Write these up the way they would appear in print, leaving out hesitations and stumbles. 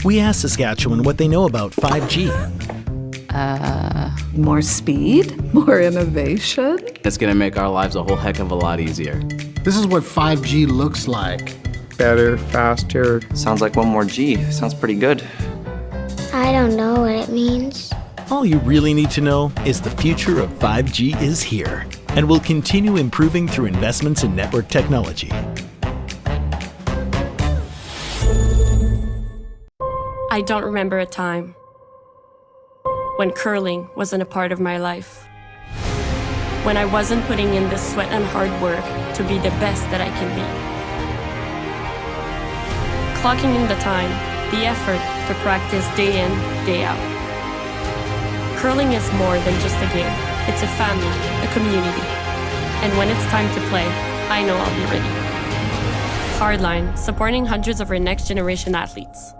We asked Saskatchewan what they know about 5G. More speed, more innovation. It's gonna make our lives a whole heck of a lot easier. This is what 5G looks like. Better, faster. Sounds like one more G. Sounds pretty good. I don't know what it means. All you really need to know is the future of 5G is here and will continue improving through investments in network technology. I don't remember a time when curling wasn't a part of my life. When I wasn't putting in the sweat and hard work to be the best that I can be. Clocking in the time, the effort to practice day in, day out. Curling is more than just a game. It's a family, a community. And when it's time to play, I know I'll be ready. Hardline, supporting hundreds of our next generation athletes.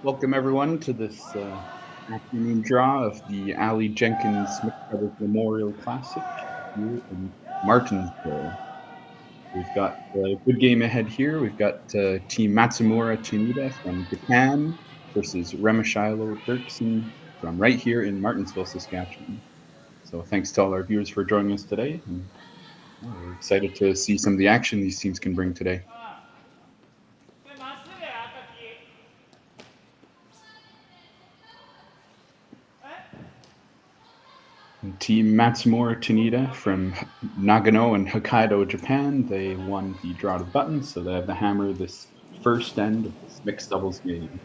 Welcome everyone to this afternoon draw of the Aly Jenkins Mixed Doubles Memorial Classic here in Martensville. We've got a good game ahead here. We've got Team Matsumura Tanida from Japan versus Remeshylo Derksen from right here in Martensville, Saskatchewan. So thanks to all our viewers for joining us today. And we're excited to see some of the action these teams can bring today. Team Matsumura Tanida from Nagano and Hokkaido, Japan. They won the draw to the button, so they have the hammer this first end of this mixed doubles game.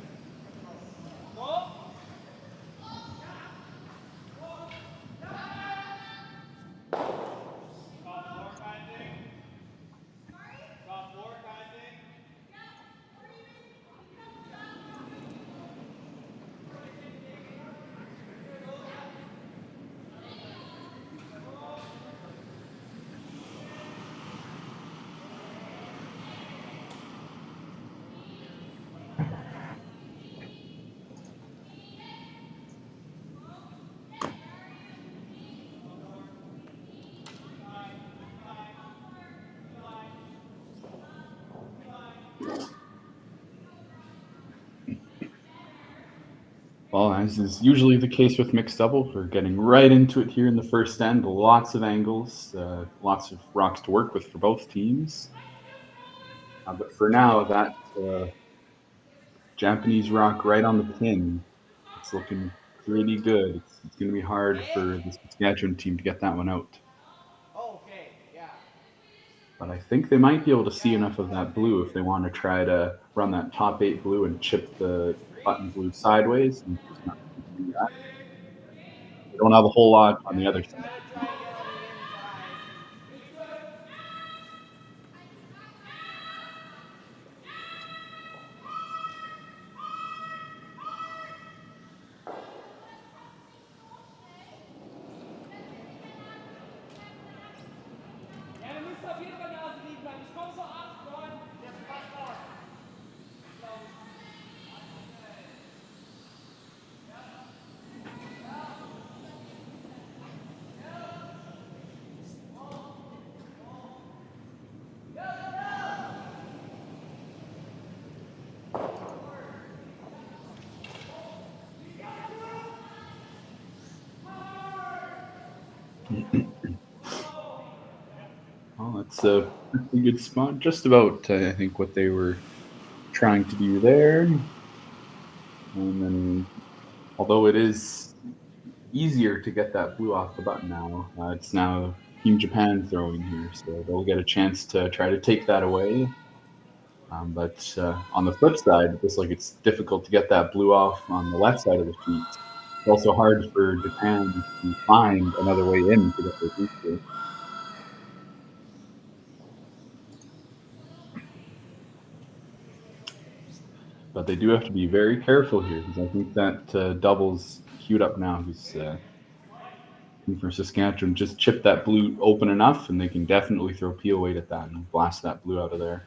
Well, as is usually the case with mixed double, we're getting right into it here in the first end. Lots of angles, lots of rocks to work with for both teams. But for now, that Japanese rock right on the pin, it's looking pretty good. It's going to be hard for the Saskatchewan team to get that one out. But I think they might be able to see enough of that blue if they want to try to run that top 8 blue and chip the button blue sideways and do that. They don't have a whole lot on the other side. Well, that's a pretty good spot. Just about, I think, what they were trying to do there. And then, although it is easier to get that blue off the button now, it's now Team Japan throwing here, so they'll get a chance to try to take that away. But on the flip side, it looks like it's difficult to get that blue off on the left side of the sheet. It's also hard for Japan to find another way in to get their booster. But they do have to be very careful here, because I think that double's queued up now. He's from Saskatchewan. Just chip that blue open enough, and they can definitely throw peel weight at that and blast that blue out of there.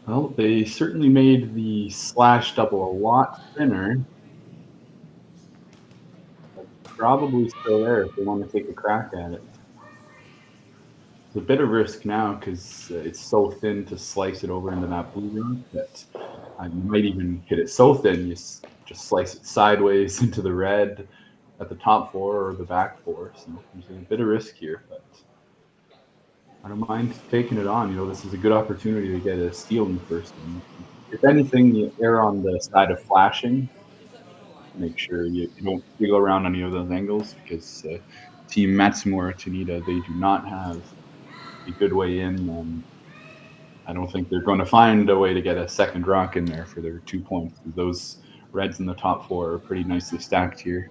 Well, they certainly made the slash double a lot thinner. But probably still there if they want to take a crack at it. It's a bit of risk now because it's so thin to slice it over into that blue rock that you might even hit it so thin you just slice it sideways into the red at the top four or the back four. So there's a bit of risk here, but I don't mind taking it on. This is a good opportunity to get a steal in the first one. If anything, you err on the side of flashing. Make sure you don't wiggle around any of those angles because Team Matsumura Tanida, they do not have a good way in. I don't think they're going to find a way to get a second rock in there for their 2 points. Those reds in the top four are pretty nicely stacked here.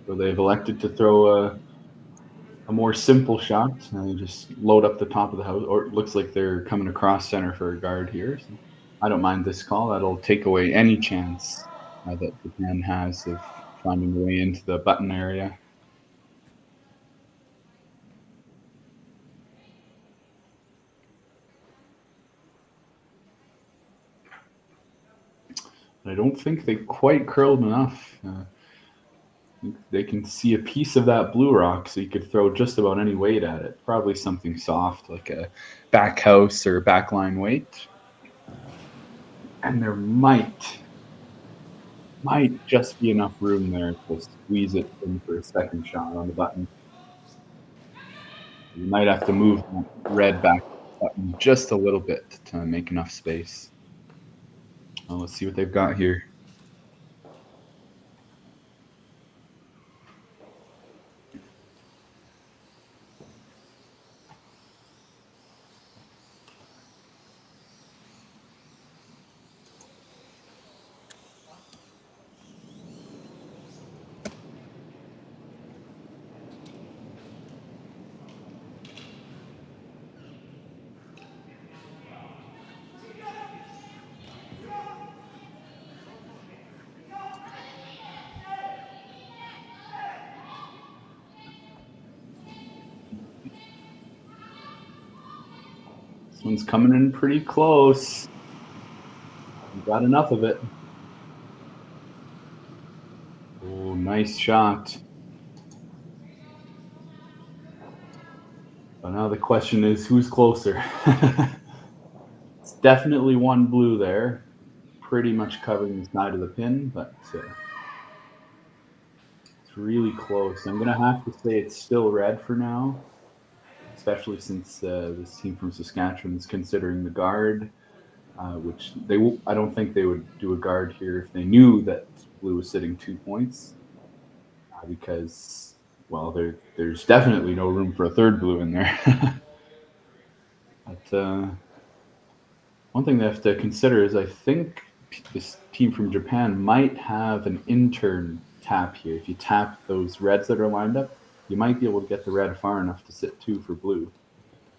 So they've elected to throw a more simple shot. They just load up the top of the house, or it looks like they're coming across center for a guard here. So I don't mind this call. That'll take away any chance that Japan has of finding a way into the button area. I don't think they quite curled enough. They can see a piece of that blue rock, so you could throw just about any weight at it. Probably something soft, like a back house or backline weight. And there might just be enough room there to squeeze it in for a second shot on the button. You might have to move that red back button just a little bit to make enough space. Well, let's see what they've got here. This one's coming in pretty close. You got enough of it. Oh, nice shot. So now the question is, who's closer? It's definitely one blue there, pretty much covering the side of the pin, but it's really close. I'm gonna have to say it's still red for now, especially since this team from Saskatchewan is considering the guard, which I don't think they would do a guard here if they knew that blue was sitting 2 points, because, well, there's definitely no room for a third blue in there. But one thing they have to consider is I think this team from Japan might have an intern tap here. If you tap those reds that are lined up, you might be able to get the red far enough to sit 2 for blue.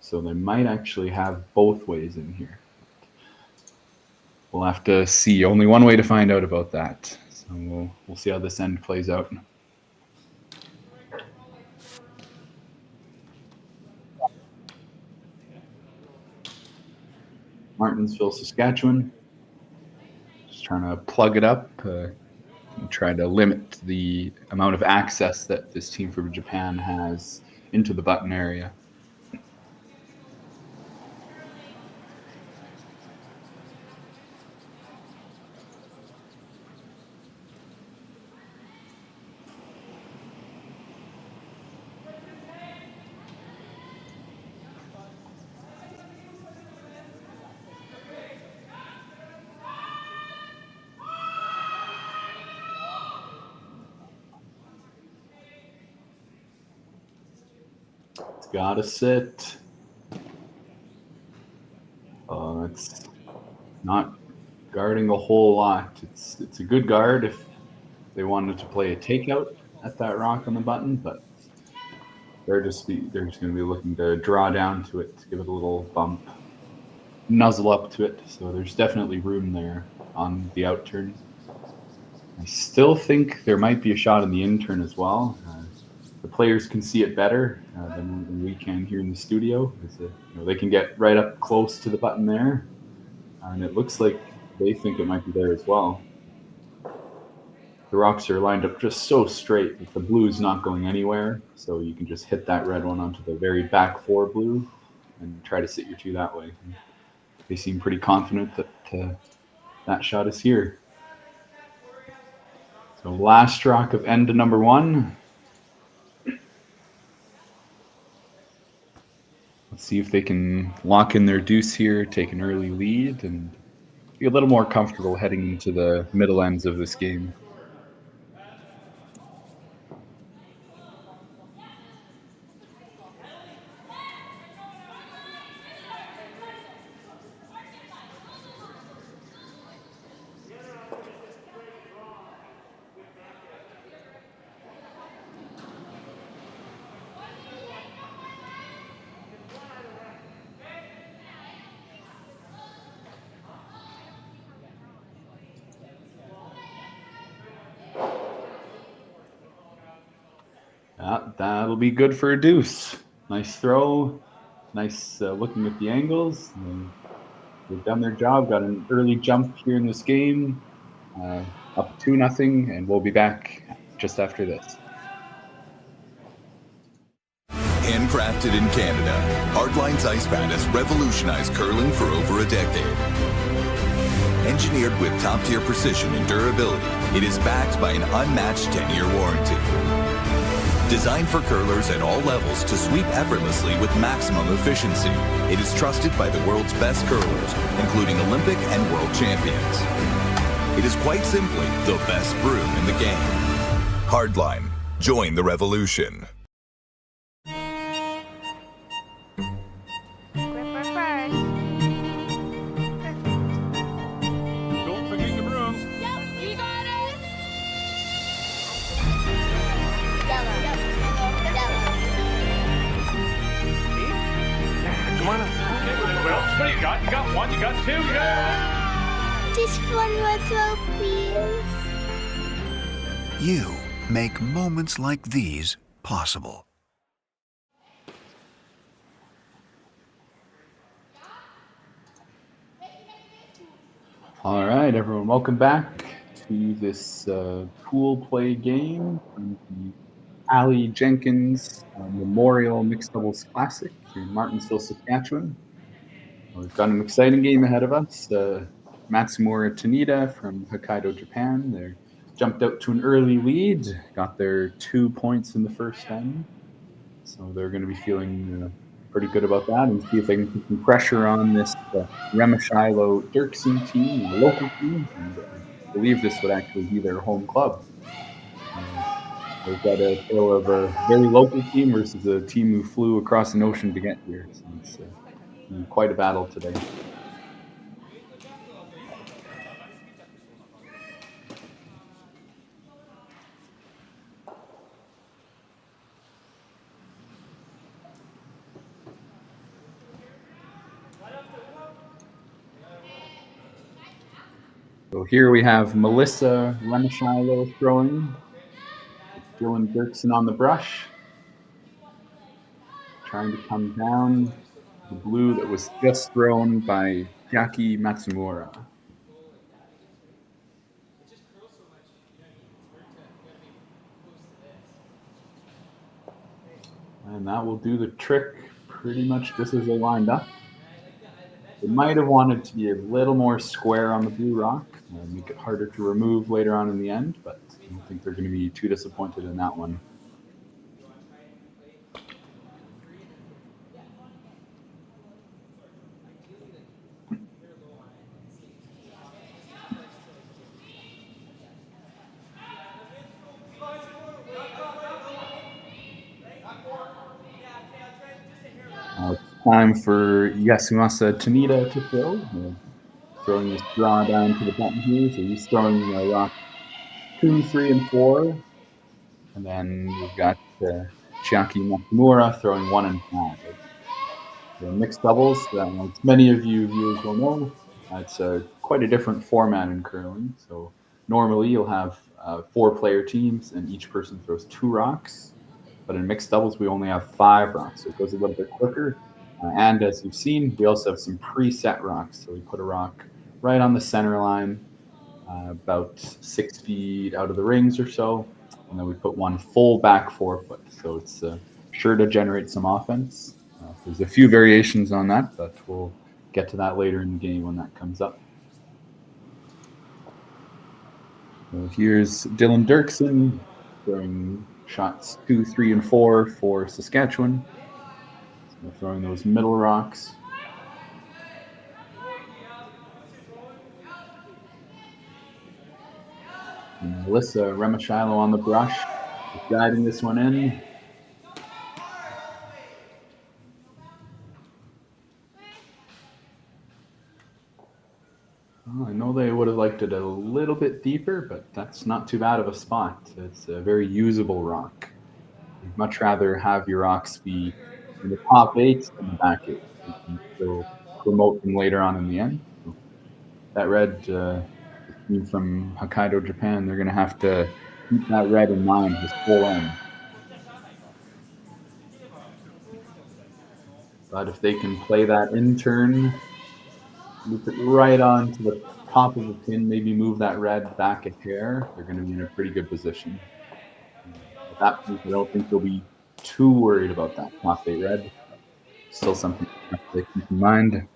So they might actually have both ways in here. We'll have to see. Only one way to find out about that. So we'll see how this end plays out. Martensville, Saskatchewan. Just trying to plug it up and try to limit the amount of access that this team from Japan has into the button area. Gotta sit. It's not guarding a whole lot. It's a good guard if they wanted to play a takeout at that rock on the button, but they're just going to be looking to draw down to it, to give it a little bump, nuzzle up to it. So there's definitely room there on the out turn. I still think there might be a shot in the in turn as well. The players can see it better than we can here in the studio. They can get right up close to the button there, and it looks like they think it might be there as well. The rocks are lined up just so straight that the blue is not going anywhere, so you can just hit that red one onto the very back 4 blue and try to sit your 2 that way. They seem pretty confident that that shot is here. So last rock of end to number 1. Let's see if they can lock in their deuce here, take an early lead, and be a little more comfortable heading into the middle ends of this game. That'll be good for a deuce. Nice throw. Nice looking at the angles. They've done their job. Got an early jump here in this game. Up 2-0, and we'll be back just after this. Handcrafted in Canada, Hardline's ice pad has revolutionized curling for over a decade. Engineered with top-tier precision and durability, it is backed by an unmatched 10-year warranty. Designed for curlers at all levels to sweep effortlessly with maximum efficiency, it is trusted by the world's best curlers, including Olympic and world champions. It is quite simply the best broom in the game. Hardline. Join the revolution. Don't forget your brooms. Yep, you got it. Come on up. What else? What do you got? You got 1, you got 2, yeah! Just one more throw, please. You make moments like these possible. All right, everyone, welcome back to this pool play game from the Aly Jenkins Memorial Mixed Doubles Classic in Martensville, Saskatchewan. We've got an exciting game ahead of us. Matsumura Tanida from Hokkaido, Japan. They jumped out to an early lead, got their 2 points in the first end. So they're going to be feeling pretty good about that and see if they can put some pressure on this Remeshylo Derksen team, a local team. And I believe this would actually be their home club. They've got a tale of a very local team versus a team who flew across an ocean to get here. So it's quite a battle today. So here we have Melissa Remeshylo throwing. Dylan Derksen on the brush. Trying to come down the blue that was just thrown by Chiaki Matsumura. And that will do the trick pretty much just as they lined up. They might have wanted to be a little more square on the blue rock and make it harder to remove later on in the end, but I don't think they're going to be too disappointed in that one. It's time for Yasumasa Tanida to throw. Throwing this draw down to the button here, so he's throwing rock 2, 3, and 4. And then we've got Chiaki Matsumura throwing 1 and 5. The mixed doubles, as many of you viewers will know, it's quite a different format in curling. So normally you'll have 4-player teams and each person throws 2 rocks. But in mixed doubles, we only have 5 rocks, so it goes a little bit quicker. And as you've seen, we also have some preset rocks. So we put a rock right on the center line, about 6 feet out of the rings or so. And then we put one full back 4-foot. So it's sure to generate some offense. There's a few variations on that, but we'll get to that later in the game when that comes up. So here's Dylan Derksen throwing shots 2, 3, and 4 for Saskatchewan. So throwing those middle rocks. And Melissa Remeshylo on the brush, guiding this one in. Well, I know they would have liked it a little bit deeper, but that's not too bad of a spot. It's a very usable rock. You'd much rather have your rocks be in the top 8 than the back 8. You can still promote them later on in the end. So that red team from Hokkaido, Japan, they're going to have to keep that red in mind this whole end. But if they can play that in turn, loop it right onto the top of the pin, maybe move that red back a hair, they're going to be in a pretty good position. At that point, I don't think they'll be too worried about that top 8 red. Still something to keep in mind.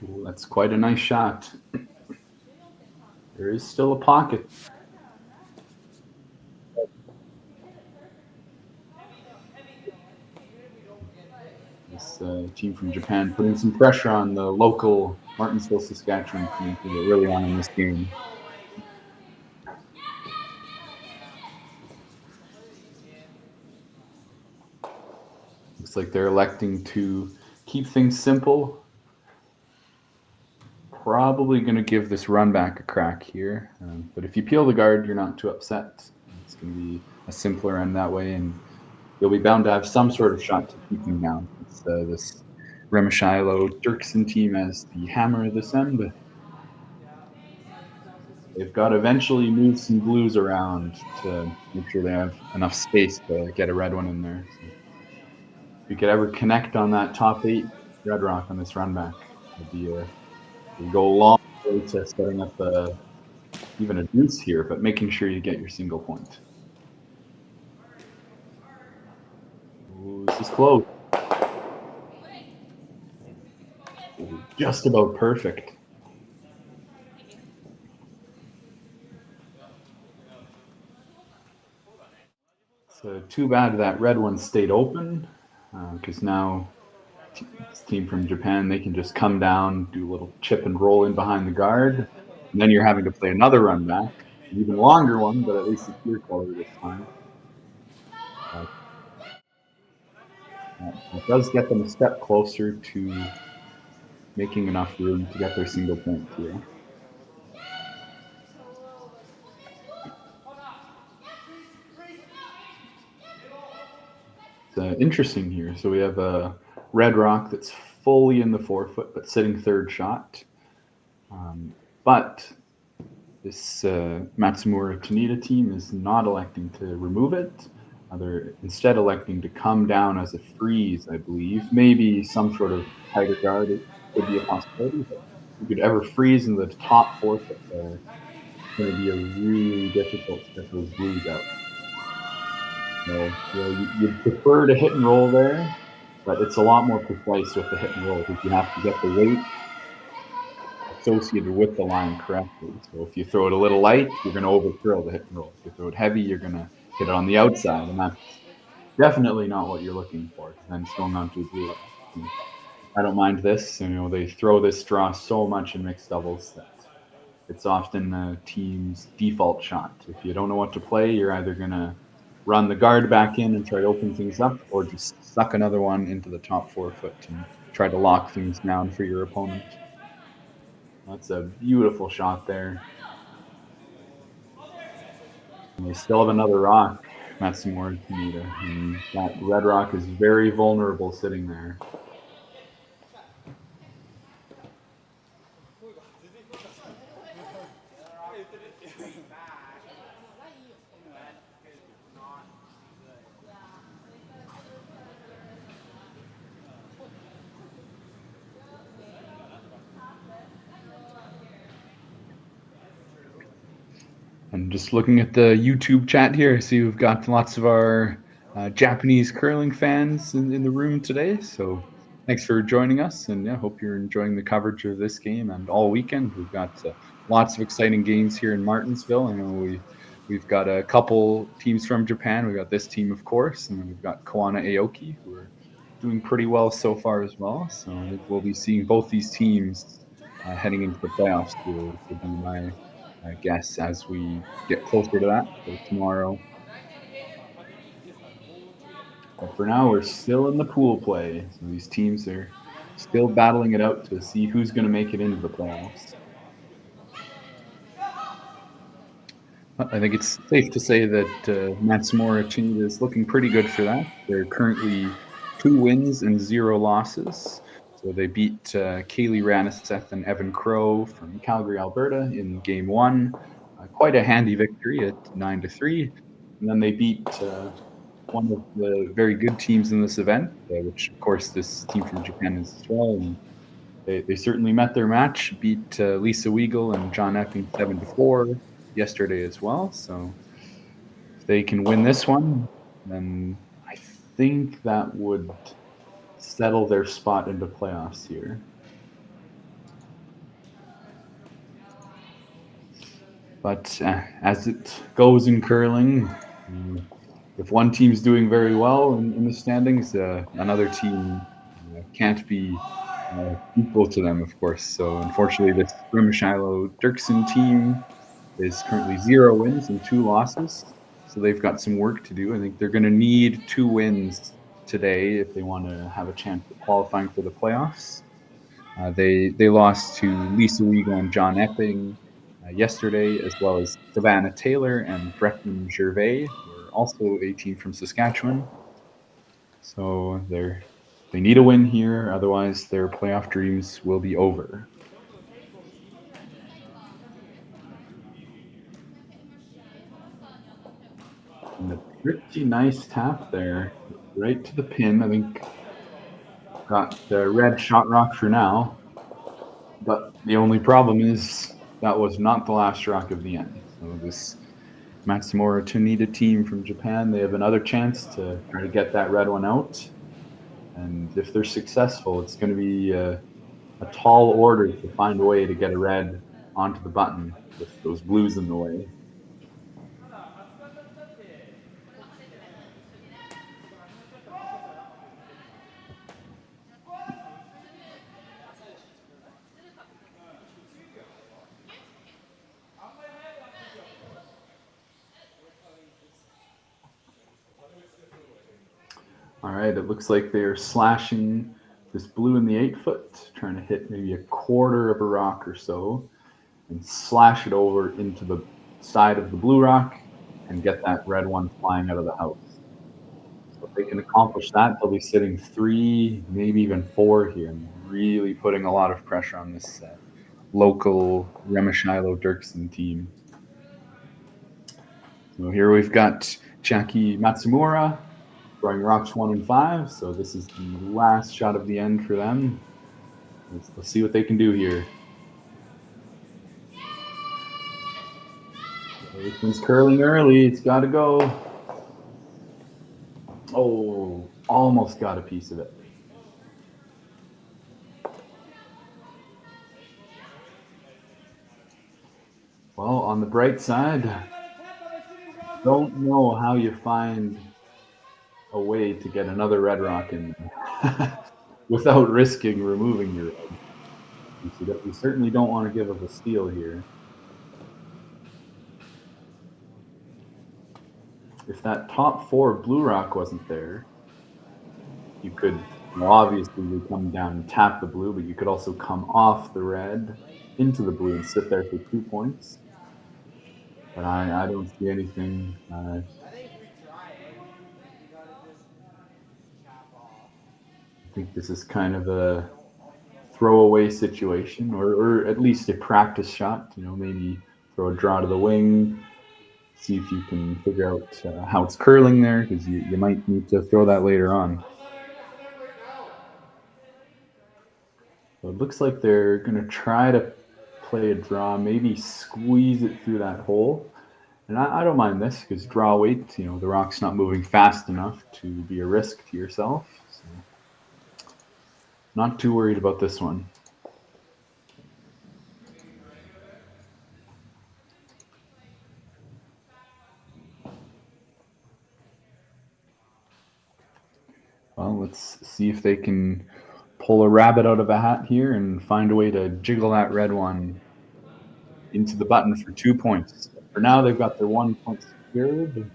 Ooh, that's quite a nice shot. There is still a pocket. this team from Japan putting some pressure on the local Martensville, Saskatchewan team to get really on in this game. Looks like they're electing to keep things simple. Probably going to give this run back a crack here. But if you peel the guard, you're not too upset. It's going to be a simpler end that way, and you'll be bound to have some sort of shot to keep them down. It's this Remeshylo Derksen team as the hammer of this end. They've got to eventually move some blues around to make sure they have enough space to get a red one in there. So if you could ever connect on that top 8 red rock on this run back, it'd be you go a long way to setting up even a deuce here, but making sure you get your single point. Ooh, this is close. Just about perfect. So too bad that red one stayed open, because now this team from Japan, they can just come down, do a little chip and roll in behind the guard, and then you're having to play another run back, an even longer one, but at least it's your color this time. It does get them a step closer to making enough room to get their single point here. It's interesting here. So we have a red rock that's fully in the forefoot, but sitting third shot. But this Matsumura Tanida team is not electing to remove it. They're instead electing to come down as a freeze, I believe. Maybe some sort of tighter guard could be a possibility. But if you could ever freeze in the top forefoot there, it's going to be a really difficult to get those blues out. So, you'd prefer to hit and roll there, but it's a lot more precise with the hit and roll because you have to get the weight associated with the line correctly. So if you throw it a little light, you're going to overcurl the hit and roll. If you throw it heavy, you're going to hit it on the outside, and that's definitely not what you're looking for. Then it's going on to a blue. I don't mind this. They throw this draw so much in mixed doubles that it's often a team's default shot. If you don't know what to play, you're either going to run the guard back in and try to open things up, or just suck another one into the top forefoot and try to lock things down for your opponent. That's a beautiful shot there. And they still have another rock, Matsumura Tanida, and that red rock is very vulnerable sitting there. And just looking at the YouTube chat here, I see we've got lots of our Japanese curling fans in the room today. So thanks for joining us, and hope you're enjoying the coverage of this game and all weekend. We've got lots of exciting games here in Martensville. I know we've got a couple teams from Japan. We've got this team, of course, and then we've got Kawana Aoki, who are doing pretty well so far as well. So I think we'll be seeing both these teams heading into the playoffs. Would be my guess as we get closer to that. So tomorrow. But for now, we're still in the pool play. So these teams are still battling it out to see who's going to make it into the playoffs. I think it's safe to say that Matsumura Tanida is looking pretty good for that. They're currently 2 wins and 0 losses. So they beat Kaylee Raniseth and Evan Crow from Calgary, Alberta in Game 1. Quite a handy victory at 9-3. And then they beat one of the very good teams in this event, which, of course, this team from Japan is as well. And they certainly met their match, beat Lisa Weigel and John Epping 7-4 yesterday as well. So if they can win this one, then I think that would settle their spot into playoffs here. But as it goes in curling, if one team's doing very well in the standings, another team can't be equal to them, of course. So unfortunately, this Remeshylo Derksen team is currently 0 wins and 2 losses. So they've got some work to do. I think they're going to need 2 wins today if they want to have a chance of qualifying for the playoffs. They lost to Lisa Weagle and John Epping yesterday, as well as Savannah Taylor and Breton Gervais, who are also a team from Saskatchewan. So they need a win here, otherwise their playoff dreams will be over. And a pretty nice tap there, right to the pin. I think got the red shot rock for now. But the only problem is that was not the last rock of the end. So this Matsumura Tanida team from Japan, they have another chance to try to get that red one out. And if they're successful, it's going to be a tall order to find a way to get a red onto the button with those blues in the way. All right, it looks like they're slashing this blue in the 8-foot, trying to hit maybe a quarter of a rock or so and slash it over into the side of the blue rock and get that red one flying out of the house. So if they can accomplish that, they'll be sitting 3, maybe even 4 here, and really putting a lot of pressure on this local Remeshylo Derksen team. So here we've got Chiaki Matsumura throwing rocks 1 and 5. So this is the last shot of the end for them. Let's see what they can do here. This one's curling early. It's got to go. Oh, almost got a piece of it. Well, on the bright side, don't know how you find a way to get another red rock in without risking removing your red. You certainly don't want to give up a steal here. If that top 4 blue rock wasn't there, you could obviously come down and tap the blue, but you could also come off the red into the blue and sit there for 2 points. But I don't see anything. I think this is kind of a throwaway situation, or at least a practice shot. Maybe throw a draw to the wing, see if you can figure out how it's curling there, because you might need to throw that later on. So it looks like they're going to try to play a draw, maybe squeeze it through that hole. And I don't mind this, because draw weight, the rock's not moving fast enough to be a risk to yourself. So not too worried about this one. Well, let's see if they can pull a rabbit out of a hat here and find a way to jiggle that red one into the button for 2 points. For now, they've got their 1 point secured.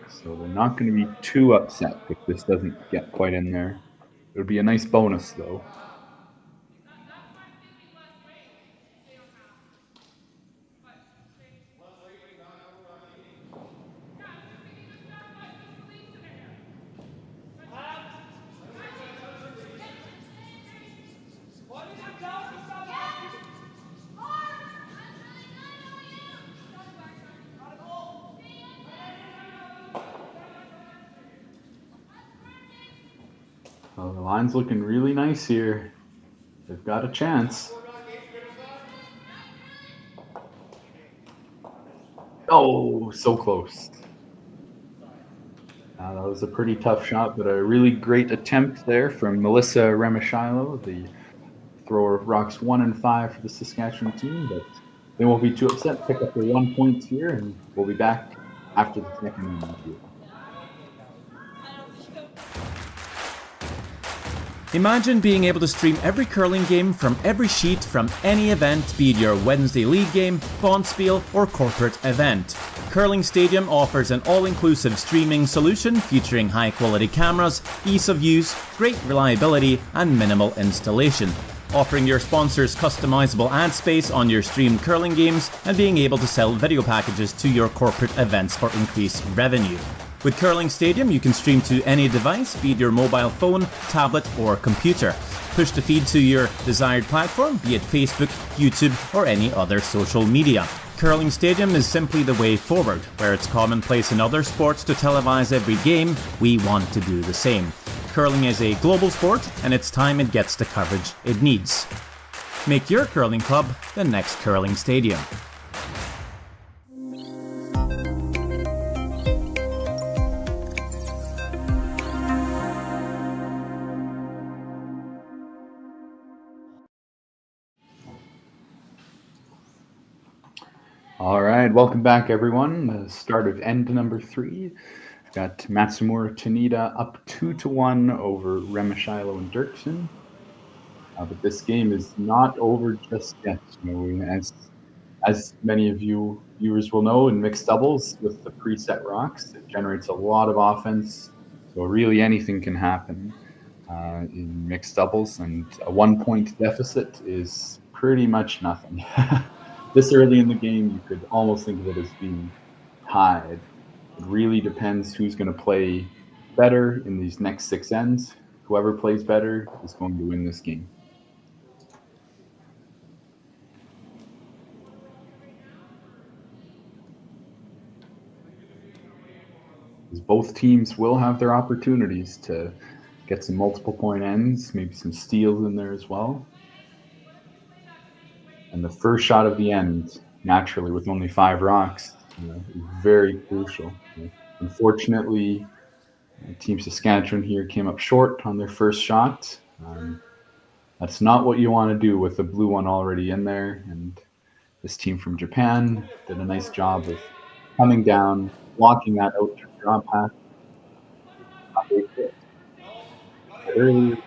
So they're not going to be too upset if this doesn't get quite in there. It would be a nice bonus, though. Well, the line's looking really nice here. They've got a chance. Oh, so close. That was a pretty tough shot, but a really great attempt there from Melissa Remeshylo, the thrower of rocks 1 and 5 for the Saskatchewan team. But they won't be too upset. Pick up their 1 point here, and we'll be back after the second interview. Imagine being able to stream every curling game from every sheet from any event, be it your Wednesday league game, bonspiel, or corporate event. Curling Stadium offers an all-inclusive streaming solution featuring high-quality cameras, ease of use, great reliability, and minimal installation. Offering your sponsors customizable ad space on your streamed curling games and being able to sell video packages to your corporate events for increased revenue. With Curling Stadium, you can stream to any device, be it your mobile phone, tablet, or computer. Push the feed to your desired platform, be it Facebook, YouTube, or any other social media. Curling Stadium is simply the way forward. Where it's commonplace in other sports to televise every game, we want to do the same. Curling is a global sport, and it's time it gets the coverage it needs. Make your curling club the next Curling Stadium. All right, welcome back, everyone. The start of end number 3. We've got Matsumura Tanida up 2-1 over Remeshylo and Derksen. But this game is not over just yet. As many of you viewers will know, in mixed doubles with the preset rocks, it generates a lot of offense. So really anything can happen in mixed doubles, and a 1-point deficit is pretty much nothing. This early in the game, you could almost think of it as being tied. It really depends who's going to play better in these next 6 ends. Whoever plays better is going to win this game. Both teams will have their opportunities to get some multiple point ends, maybe some steals in there as well. And the first shot of the end, naturally, with only 5 rocks, is very crucial. Unfortunately, Team Saskatchewan here came up short on their first shot. That's not what you want to do with the blue one already in there. And this team from Japan did a nice job of coming down, blocking that out to draw path. Earlier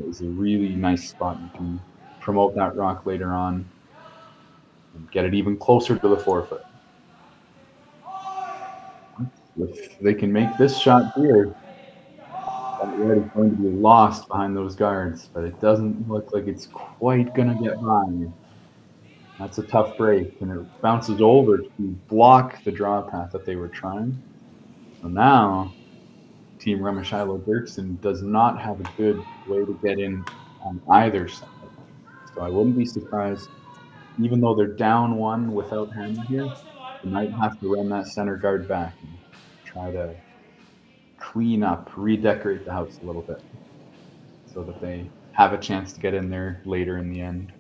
is a really nice spot. You can promote that rock later on and get it even closer to the forefoot. If they can make this shot here, that is going to be lost behind those guards, but it doesn't look like it's quite going to get by. That's a tough break, and it bounces over to block the draw path that they were trying. So now, Team Remeshylo Derksen does not have a good way to get in on either side. So I wouldn't be surprised, even though they're down 1 without Hammer here, they might have to run that center guard back and try to clean up, redecorate the house a little bit so that they have a chance to get in there later in the end.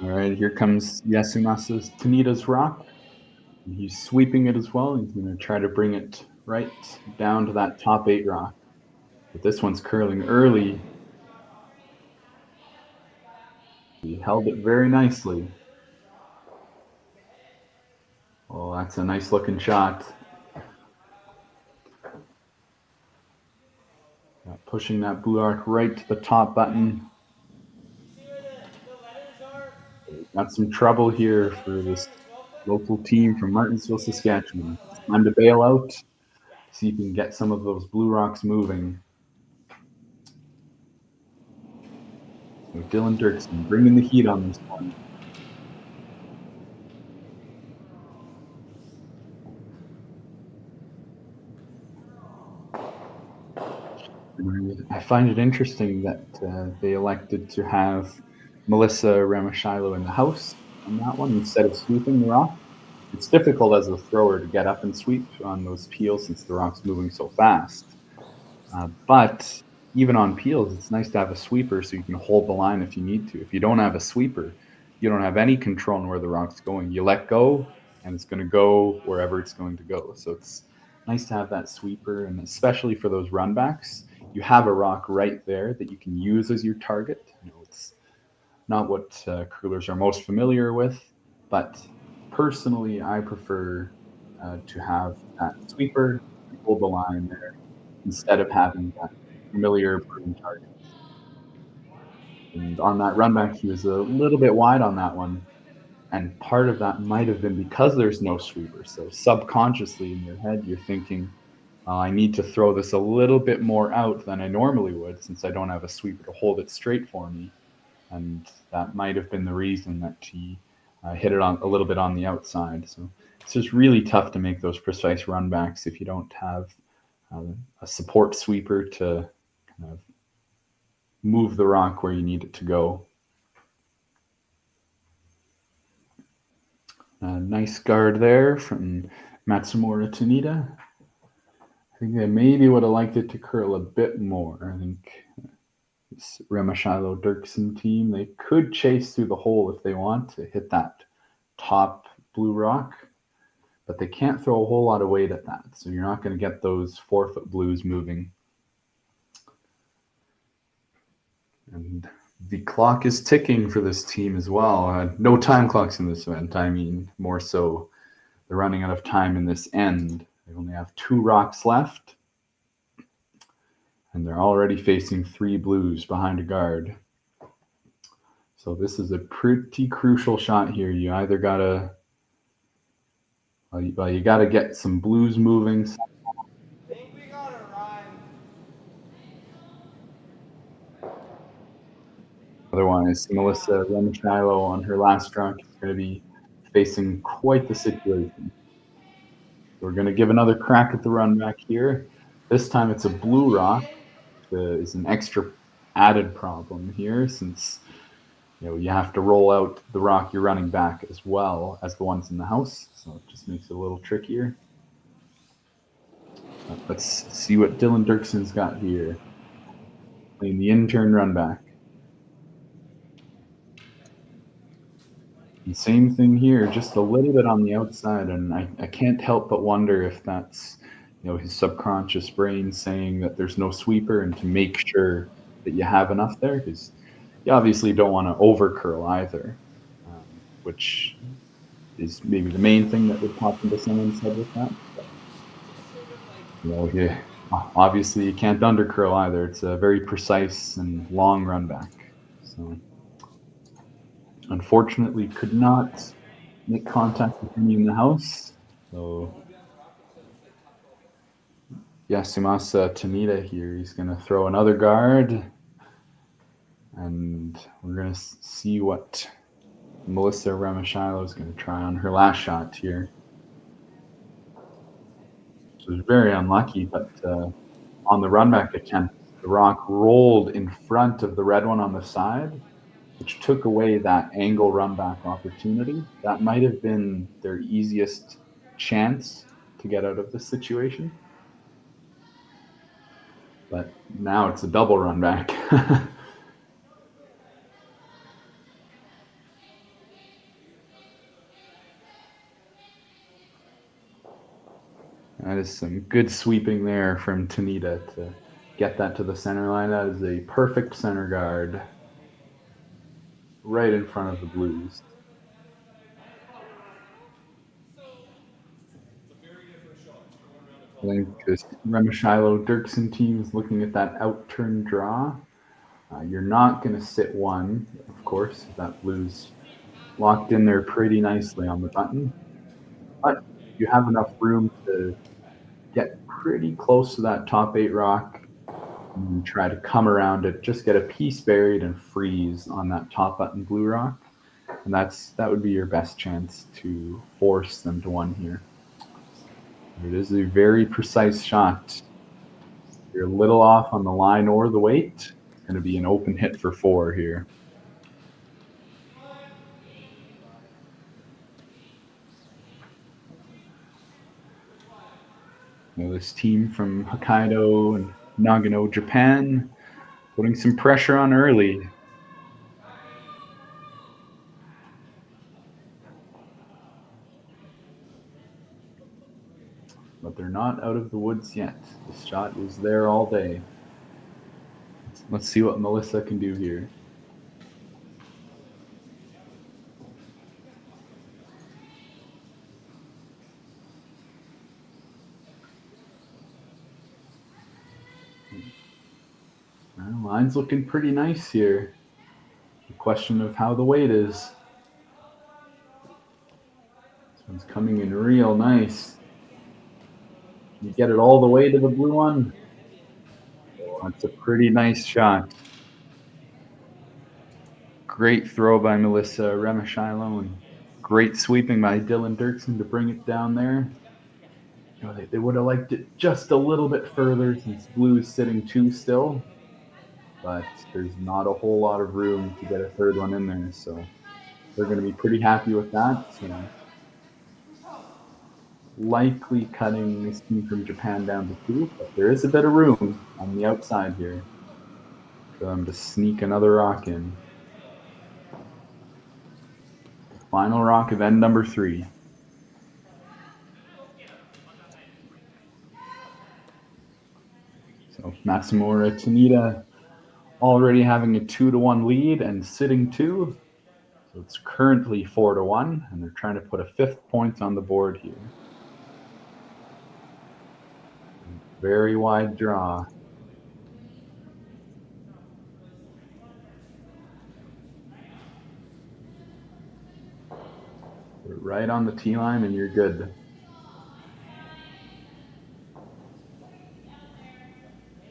All right, here comes Yasumasa's Tanida's rock. He's sweeping it as well. He's going to try to bring it right down to that top 8 rock. But this one's curling early. He held it very nicely. Oh, that's a nice looking shot. Pushing that blue arc right to the top button. Got some trouble here for this local team from Martensville, Saskatchewan. It's time to bail out, see if you can get some of those blue rocks moving. So Dylan Derksen bringing the heat on this one. I find it interesting that they elected to have Melissa Remeshylo in the house on that one instead of sweeping the rock. It's difficult as a thrower to get up and sweep on those peels since the rock's moving so fast. But even on peels, it's nice to have a sweeper so you can hold the line if you need to. If you don't have a sweeper, you don't have any control on where the rock's going. You let go, and it's going to go wherever it's going to go. So it's nice to have that sweeper, and especially for those runbacks, you have a rock right there that you can use as your target. It's not what curlers are most familiar with, but personally, I prefer to have that sweeper hold the line there instead of having that familiar broom target. And on that run back, he was a little bit wide on that one. And part of that might have been because there's no sweeper. So subconsciously in your head, you're thinking, I need to throw this a little bit more out than I normally would since I don't have a sweeper to hold it straight for me. And that might have been the reason that he hit it on a little bit on the outside. So it's just really tough to make those precise run backs if you don't have a support sweeper to kind of move the rock where you need it to go. Nice guard there from Matsumura Tanida. I think they maybe would have liked it to curl a bit more. I think this Remeshylo Derksen team, they could chase through the hole if they want to hit that top blue rock, but they can't throw a whole lot of weight at that. So you're not going to get those 4-foot blues moving. And the clock is ticking for this team as well. No time clocks in this event. I mean, more so they're running out of time in this end. They only have 2 rocks left. And they're already facing 3 blues behind a guard. So this is a pretty crucial shot here. You either gotta, you gotta get some blues moving. Otherwise, Melissa Remeshylo on her last rock is going to be facing quite the situation. We're going to give another crack at the run back here. This time it's a blue rock. Is an extra added problem here since you have to roll out the rock you're running back as well as the ones in the house. So it just makes it a little trickier. Let's see what Dylan Derksen's got here. Playing the in-turn run back. And same thing here, just a little bit on the outside, and I can't help but wonder if that's his subconscious brain saying that there's no sweeper and to make sure that you have enough there, because you obviously don't want to over curl either, which is maybe the main thing that would pop into someone's head with that. But, obviously you can't under curl either. It's a very precise and long run back. So unfortunately could not make contact with me in the house. So Yasumasa Tanida here, he's going to throw another guard. And we're going to see what Melissa Remeshylo is going to try on her last shot here. She was very unlucky, but on the run back attempt, the rock rolled in front of the red one on the side, which took away that angle run back opportunity. That might have been their easiest chance to get out of this situation. But now it's a double run back. That is some good sweeping there from Tanida to get that to the center line. That is a perfect center guard right in front of the blues. I think this Remeshylo Derksen team is looking at that out-turn draw. You're not going to sit one, of course. That blue's locked in there pretty nicely on the button. But you have enough room to get pretty close to that top 8 rock and try to come around it, just get a piece buried and freeze on that top button blue rock. And that would be your best chance to force them to one here. It is a very precise shot. You're a little off on the line or the weight. It's going to be an open hit for 4 here. This team from Hokkaido and Nagano, Japan, putting some pressure on early. But they're not out of the woods yet. This shot is there all day. Let's see what Melissa can do here. Well, line's looking pretty nice here. The question of how the weight is. This one's coming in real nice. Can you get it all the way to the blue one? Oh, that's a pretty nice shot. Great throw by Melissa Remeshylo, and great sweeping by Dylan Derksen to bring it down there. You know, they would have liked it just a little bit further since blue is sitting 2 still, but there's not a whole lot of room to get a third one in there, so they're going to be pretty happy with that. So likely cutting this team from Japan down to 2, but there is a bit of room on the outside here for them to sneak another rock in. Final rock of end number 3. So Matsumura, Tanida already having a 2-1 lead and sitting 2. So it's currently 4-1, and they're trying to put a 5th point on the board here. Very wide draw. We're right on the tee line and you're good.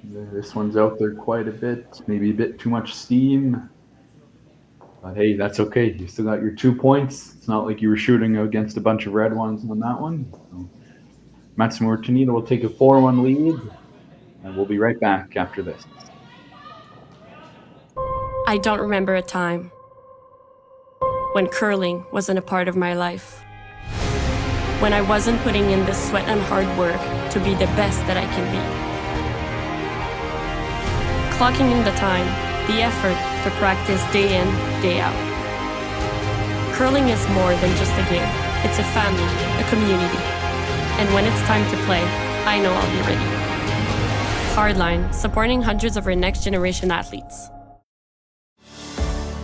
This one's out there quite a bit, maybe a bit too much steam. But hey, that's okay. You still got your 2 points. It's not like you were shooting against a bunch of red ones on that one. So Matsumura Tanida will take a 4-1 lead, and we'll be right back after this. I don't remember a time when curling wasn't a part of my life. When I wasn't putting in the sweat and hard work to be the best that I can be. Clocking in the time, the effort to practice day in, day out. Curling is more than just a game. It's a family, a community. And when it's time to play, I know I'll be ready. Hardline, supporting hundreds of our next generation athletes.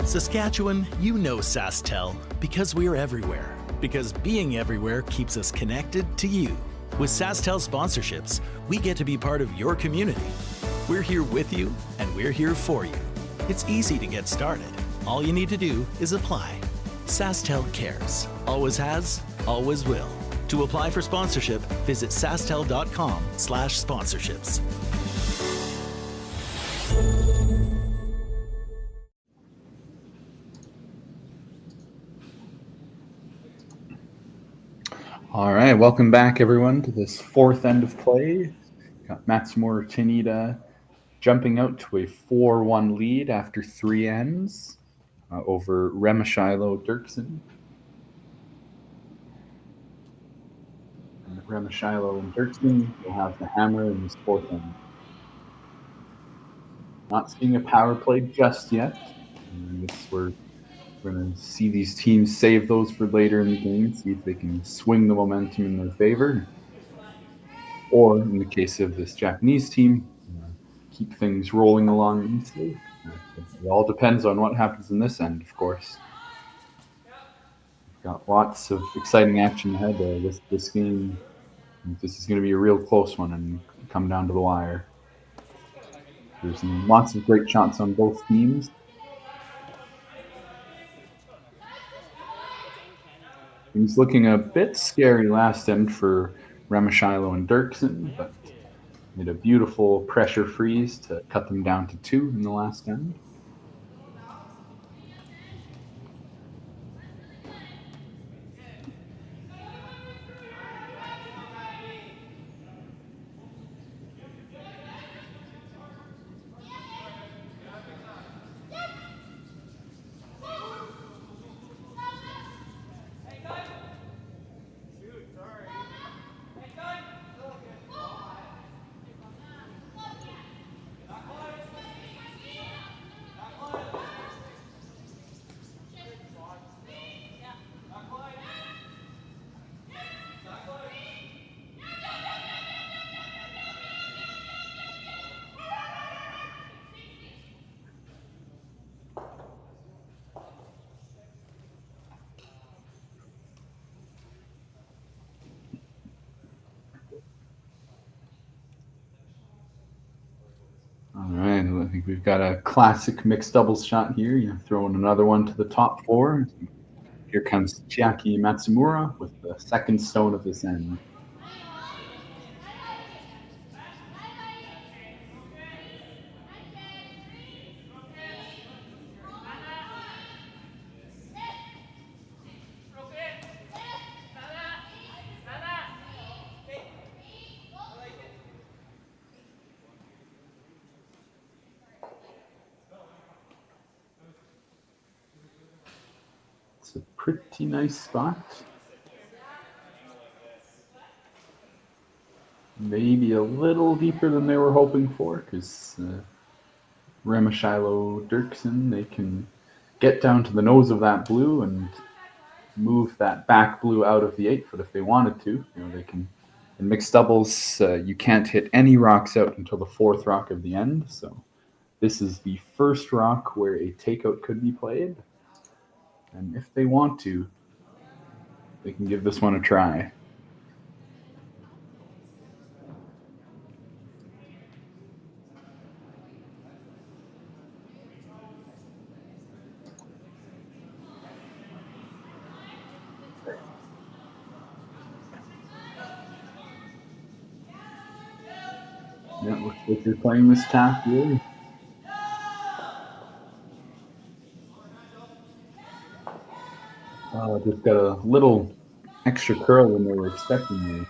Saskatchewan, you know SaskTel because we're everywhere. Because being everywhere keeps us connected to you. With SaskTel sponsorships, we get to be part of your community. We're here with you, and we're here for you. It's easy to get started. All you need to do is apply. SaskTel cares. Always has, always will. To apply for sponsorship, visit sastel.com/sponsorships. All right, welcome back everyone to this 4th end of play. Got Matsumura Tanida jumping out to a 4-1 lead after 3 ends over Remeshylo Derksen. And Remeshylo and Derksen will have the hammer in this 4th end. Not seeing a power play just yet. We're going to see these teams save those for later in the game, see if they can swing the momentum in their favor. Or, in the case of this Japanese team, keep things rolling along easily. It all depends on what happens in this end, of course. We've got lots of exciting action ahead with this game. This is going to be a real close one and come down to the wire. There's lots of great shots on both teams. He's looking a bit scary last end for Remeshylo and Derksen, but made a beautiful pressure freeze to cut them down to 2 in the last end. think we've got a classic mixed doubles shot here. You're throwing another one to the top four. Here comes Chiaki Matsumura with the second stone of this end. It's a pretty nice spot. Maybe a little deeper than they were hoping for, because Remeshylo, Derksen, they can get down to the nose of that blue and move that back blue out of the 8-foot if they wanted to. You know, they can. In mixed doubles, you can't hit any rocks out until the 4th rock of the end. So this is the first rock where a takeout could be played. And if they want to, they can give this one a try. Yeah, looks like you're playing this tap here. Just got a little extra curl than they were expecting here.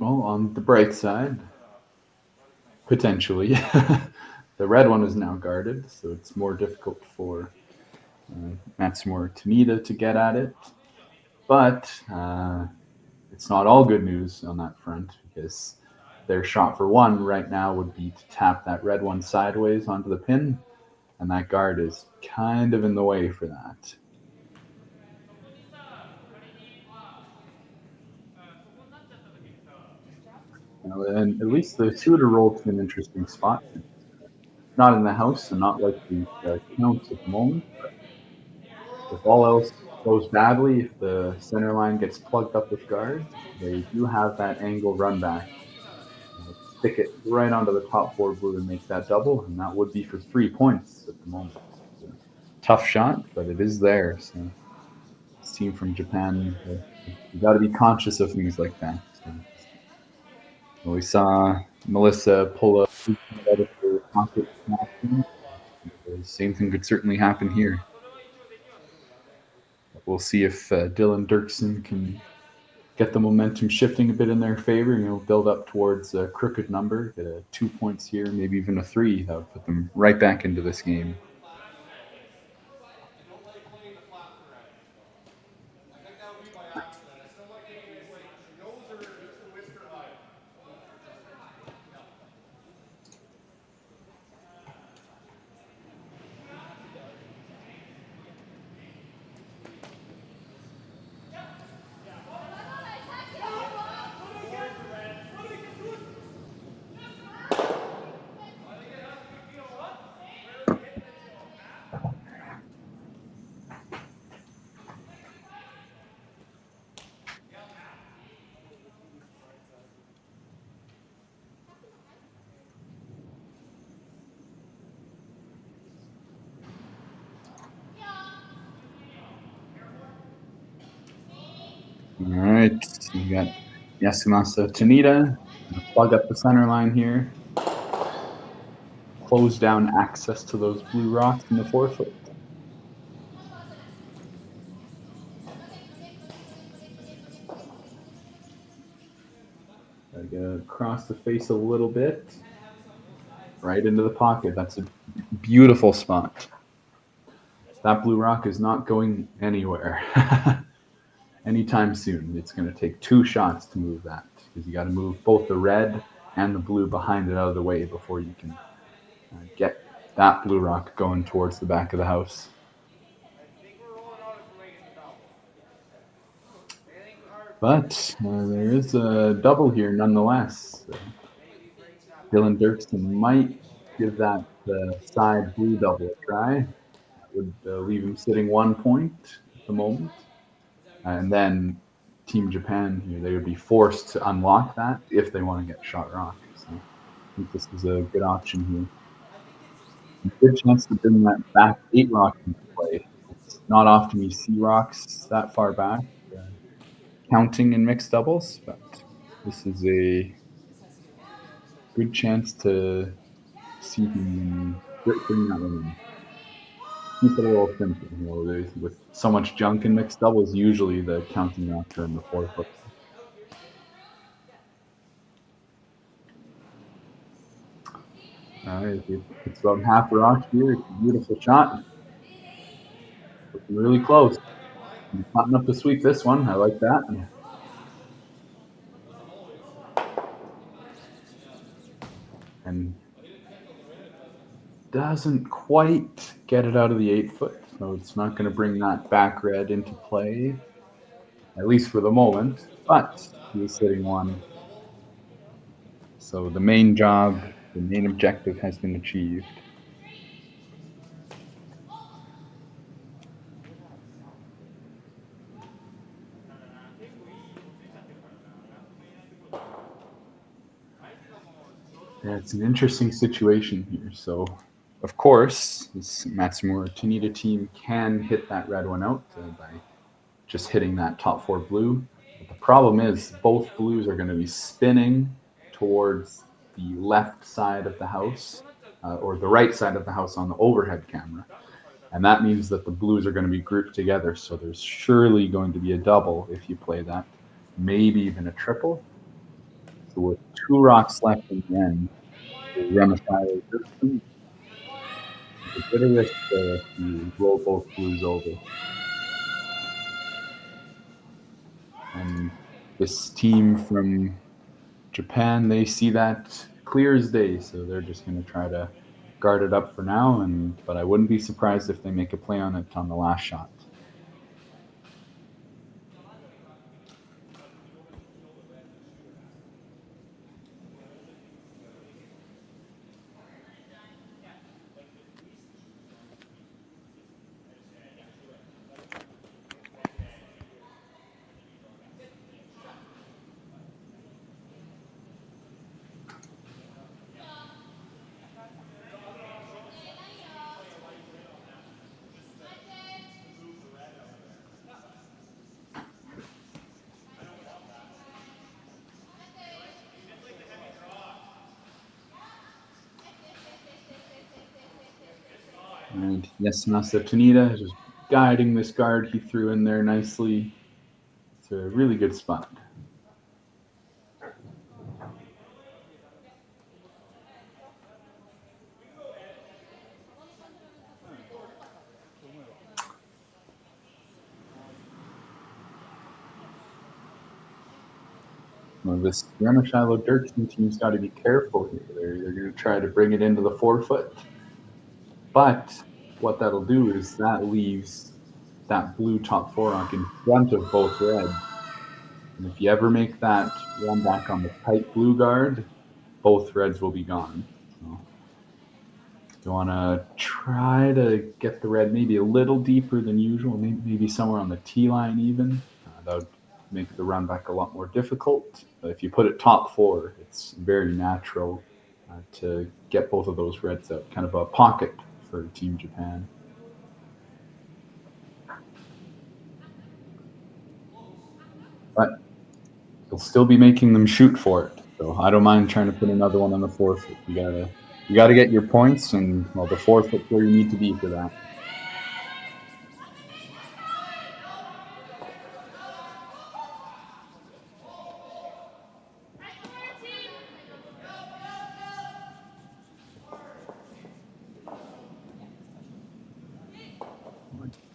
Well, on the bright side, potentially, the red one is now guarded, so it's more difficult for Matsumura Tanida to get at it. But it's not all good news on that front, because their shot for one right now would be to tap that red one sideways onto the pin, and that guard is kind of in the way for that. And at least the suitor roll to an interesting spot. Not in the house, and not like the counts at the moment. But if all else goes badly, if the center line gets plugged up with guards, they do have that angle run back. Stick it right onto the top 4 blue and make that double, and that would be for 3 points at the moment. It's a tough shot, but it is there. So this team from Japan, you got to be conscious of things like that. So we saw Melissa pull a out of her pocket. The same thing could certainly happen here. We'll see if Dylan Derksen can get the momentum shifting a bit in their favor. You know, build up towards a crooked number, get a 2 points here, maybe even a 3. That would put them right back into this game. All right, you got Yasumasa Tanida. Plug up the center line here. Close down access to those blue rocks in the 4-foot. Gotta get across the face a little bit. Right into the pocket. That's a beautiful spot. That blue rock is not going anywhere anytime soon. It's going to take 2 shots to move that, because you got to move both the red and the blue behind it out of the way before you can get that blue rock going towards the back of the house. But there is a double here nonetheless. Dylan Derksen might give that side blue double a try. That would leave him sitting 1 point at the moment. And then Team Japan here, they would be forced to unlock that if they want to get shot rock. So I think this is a good option here. Good chance to bring that back 8 rock into play. It's not often you see rocks that far back, counting in mixed doubles, but this is a good chance to see him bring that one in. Keep it a little simple. You know, with so much junk in mixed doubles, usually the counting rocks are in the 4-foot. All right, it's about half a rock here. It's a beautiful shot. Looking really close. He's cutting up to sweep this one. I like that. And doesn't quite get it out of the 8-foot, so it's not going to bring that back red into play, at least for the moment. But he's hitting one. So the main job, the main objective has been achieved. Yeah, it's an interesting situation here. So, of course, this Matsumura Tanida team can hit that red one out by just hitting that top 4 blue. But the problem is both blues are going to be spinning towards the left side of the house, or the right side of the house on the overhead camera. And that means that the blues are going to be grouped together. So there's surely going to be a double if you play that, maybe even a triple. So with 2 rocks left in the end, Remeshylo Derksen, it's a bit of risk if you roll both blues over. And this team from Japan, they see that clear as day, so they're just going to try to guard it up for now. But I wouldn't be surprised if they make a play on it on the last shot. And Yasumasa Tanida just guiding this guard he threw in there nicely. It's a really good spot. Well, this Remeshylo Derksen team's got to be careful here. They're going to try to bring it into the 4-foot. But what that'll do is that leaves that blue top 4 rock in front of both reds. And if you ever make that one back on the tight blue guard, both reds will be gone. So you want to try to get the red maybe a little deeper than usual, maybe somewhere on the T line even. That would make the run back a lot more difficult. But if you put it top 4, it's very natural to get both of those reds out, kind of a pocket for Team Japan. But you'll still be making them shoot for it. So I don't mind trying to put another one on the 4-foot. You gotta get your points, and well, the 4-foot's where you need to be for that.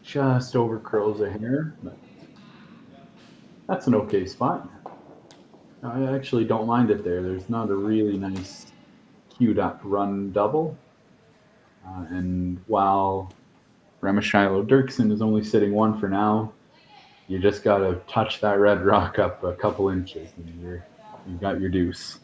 Just over curls a hair, but that's an okay spot. I actually don't mind it there. There's not a really nice queued up run double. And while Remeshylo Derksen is only sitting 1 for now, you just got to touch that red rock up a couple inches and you've got your deuce.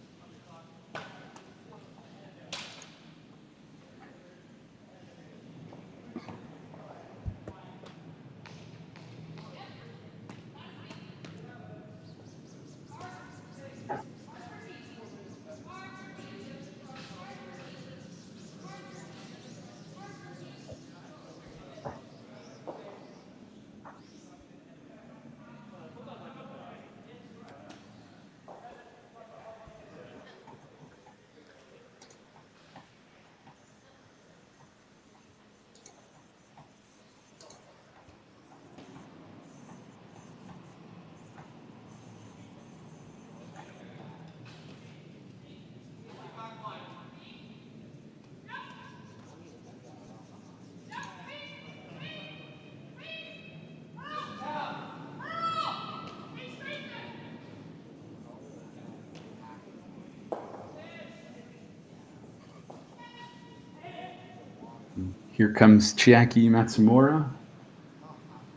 Here comes Chiaki Matsumura.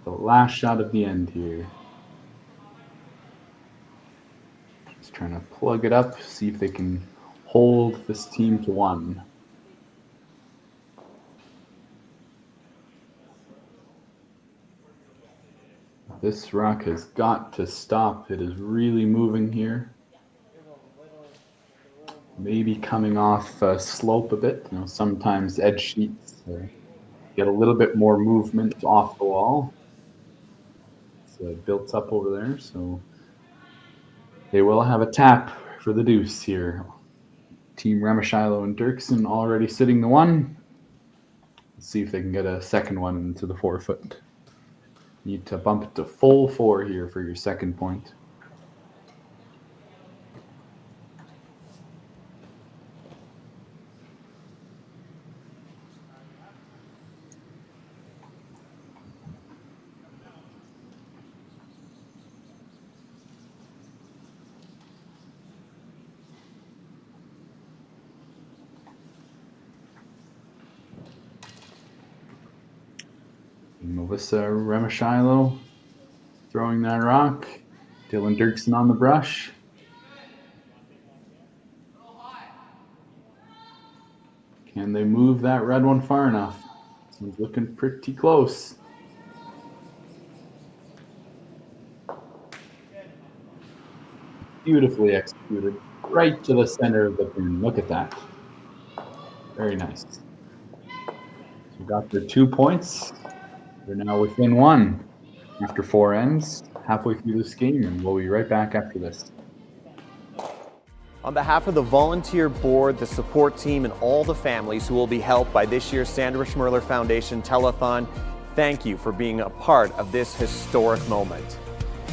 The last shot of the end here. Just trying to plug it up, see if they can hold this team to 1. This rock has got to stop. It is really moving here. Maybe coming off slope a bit. Sometimes edge sheets get a little bit more movement off the wall. It's built up over there, so they will have a tap for the deuce here. Team Remeshylo and Derksen already sitting the 1. Let's see if they can get a second one into the 4-foot. Need to bump it to full 4 here for your second point. Melissa Remeshylo throwing that rock. Dylan Derksen on the brush. Can they move that red one far enough? This one's looking pretty close. Beautifully executed. Right to the center of the pin. Look at that. Very nice. So we got their 2 points. They're now within 1 after 4 ends, halfway through this game, and we'll be right back after this. On behalf of the volunteer board, the support team, and all the families who will be helped by this year's Sandra Schmirler Foundation Telethon, thank you for being a part of this historic moment.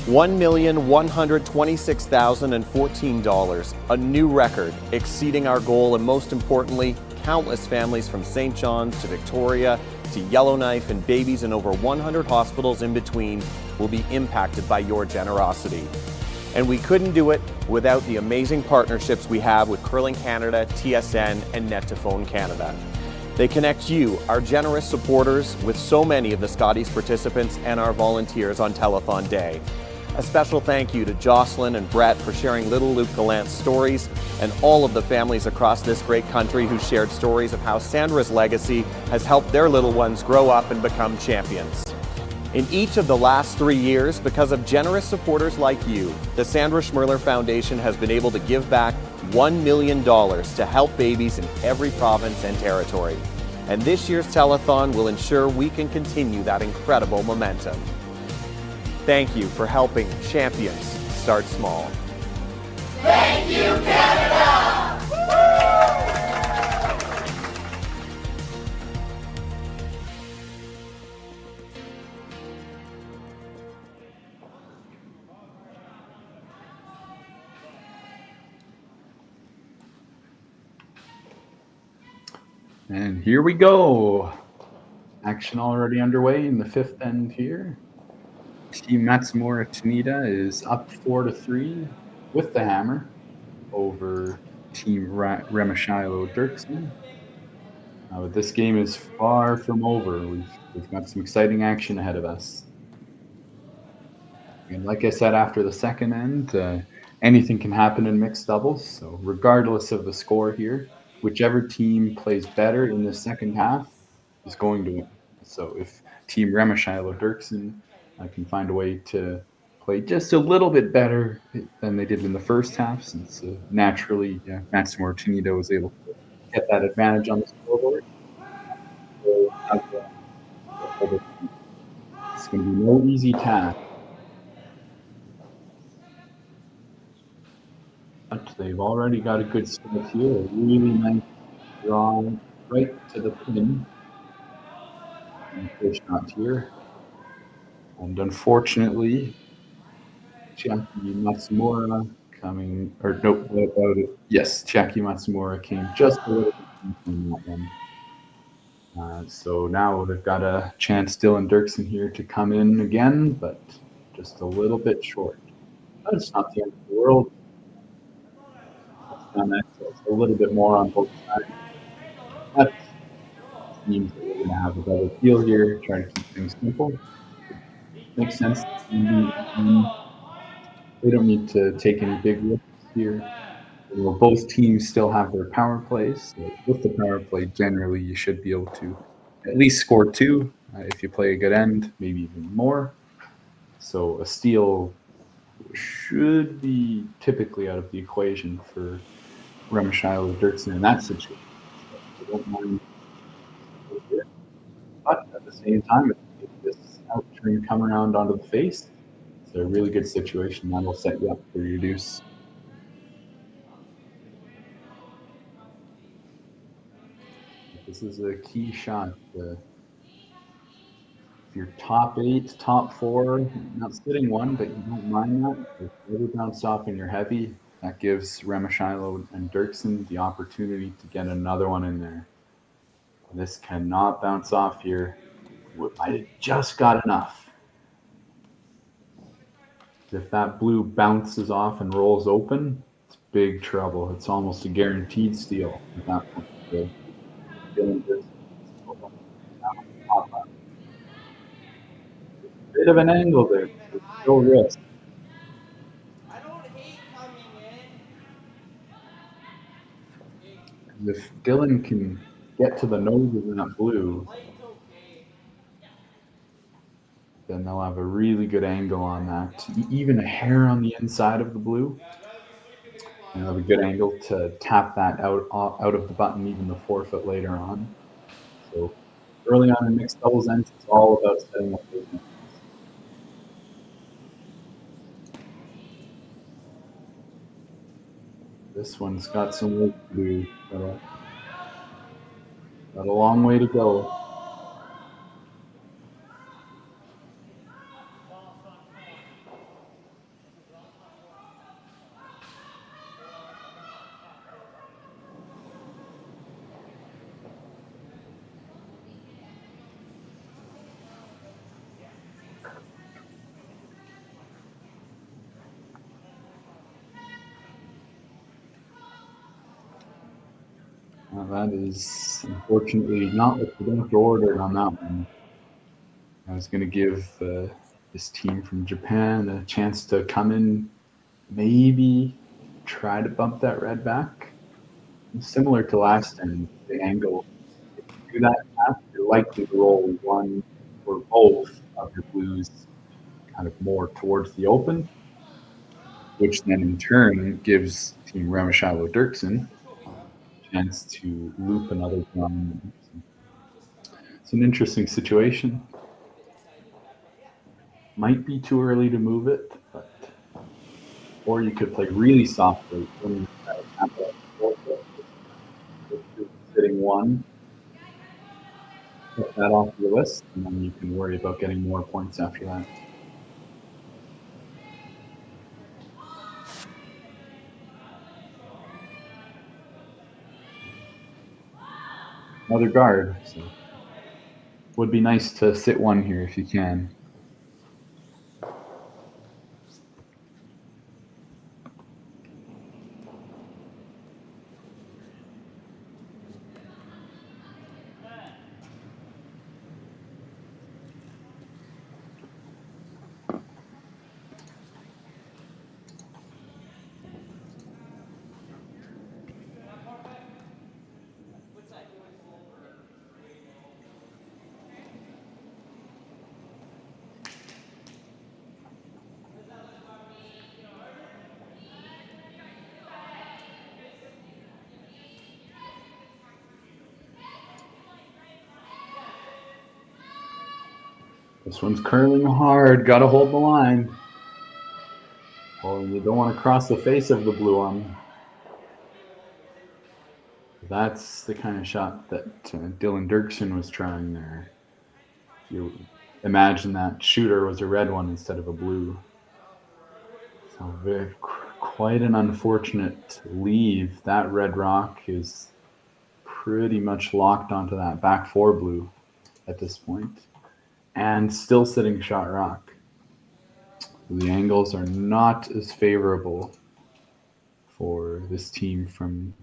$1,126,014, a new record, exceeding our goal, and most importantly, countless families from St. John's to Victoria to Yellowknife and babies in over 100 hospitals in between will be impacted by your generosity. And we couldn't do it without the amazing partnerships we have with Curling Canada, TSN, and Net2Phone Canada. They connect you, our generous supporters, with so many of the Scotties participants and our volunteers on Telethon Day. A special thank you to Jocelyn and Brett for sharing little Luke Gallant's stories, and all of the families across this great country who shared stories of how Sandra's legacy has helped their little ones grow up and become champions. In each of the last 3 years, because of generous supporters like you, the Sandra Schmirler Foundation has been able to give back $1 million to help babies in every province and territory. And this year's telethon will ensure we can continue that incredible momentum. Thank you for helping champions start small. Thank you, Canada! And here we go. Action already underway in the 5th end here. Team Matsumura Tanida is up 4-3 with the hammer over Team Remeshylo Derksen. But this game is far from over. We've got some exciting action ahead of us. And like I said, after the second end, anything can happen in mixed doubles. So regardless of the score here, whichever team plays better in the second half is going to win. So if Team Remeshylo Derksen can find a way to play just a little bit better than they did in the first half, since naturally Matsumura Tanida was able to get that advantage on the scoreboard. So, it's going to be no easy task. But they've already got a good start here. A really nice draw right to the pin. And first shot here. And unfortunately, Chiaki Matsumura coming, or nope, about it. Yes, Chiaki Matsumura came just a little bit from that one. So now they've got a chance, Dylan Derksen here, to come in again, but just a little bit short. But it's not the end of the world. It's a little bit more on both sides. That seems a little going to have a double peel here, try to keep things simple. Makes sense. They don't need to take any big risks here. Both teams still have their power plays. So with the power play, generally you should be able to at least score 2 if you play a good end, maybe even more. So a steal should be typically out of the equation for Remeshylo Derksen in that situation. So I don't mind. But at the same time, if this out turn come around onto the face, it's a really good situation. That'll set you up for your deuce. This is a key shot. If you're top 8, top 4, not sitting 1, but you don't mind that. If you ever bounce off and you're heavy, that gives Remeshylo and Derksen the opportunity to get another one in there. This cannot bounce off here. I just got enough. If that blue bounces off and rolls open, it's big trouble. It's almost a guaranteed steal at that point. Bit of an angle there. There's still risk. If Dylan can get to the nose of that blue, then they'll have a really good angle on that. Even a hair on the inside of the blue, and they'll have a good angle to tap that out of the button, even the forfeit later on. So early on in mixed doubles ends, it's all about setting up those ends. This one's got some work to do. Got a long way to go. That is unfortunately not what the doctor ordered on that one. I was going to give this team from Japan a chance to come in, maybe try to bump that red back. Similar to last time, the angle. If you do that path, you're likely to roll one or both of your blues kind of more towards the open, which then in turn gives Team Remeshylo Derksen chance to loop another drum. It's an interesting situation. Might be too early to move it, but or you could play really softly. Sitting 1, put that off your list, and then you can worry about getting more points after that. Another guard. So would be nice to sit 1 here if you can. This one's curling hard. Got to hold the line. Well, you don't want to cross the face of the blue one. That's the kind of shot that Dylan Derksen was trying there. If you imagine that shooter was a red one instead of a blue. So quite an unfortunate leave. That red rock is pretty much locked onto that back 4 blue at this point. And still sitting shot rock. The angles are not as favorable for this team from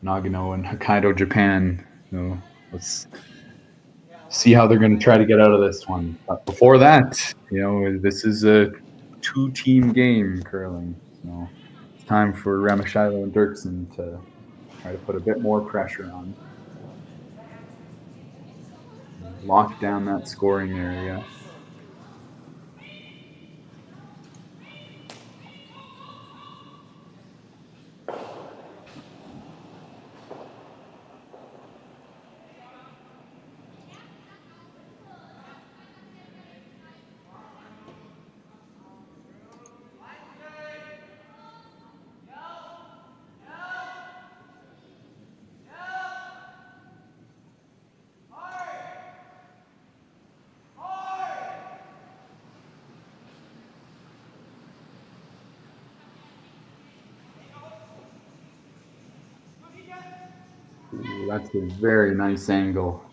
Nagano and Hokkaido, Japan. So let's see how they're going to try to get out of this one. But before that, this is a 2-team game, curling. So it's time for Remeshylo and Derksen to try to put a bit more pressure on. Lock down that scoring area. Ooh, that's a very nice angle.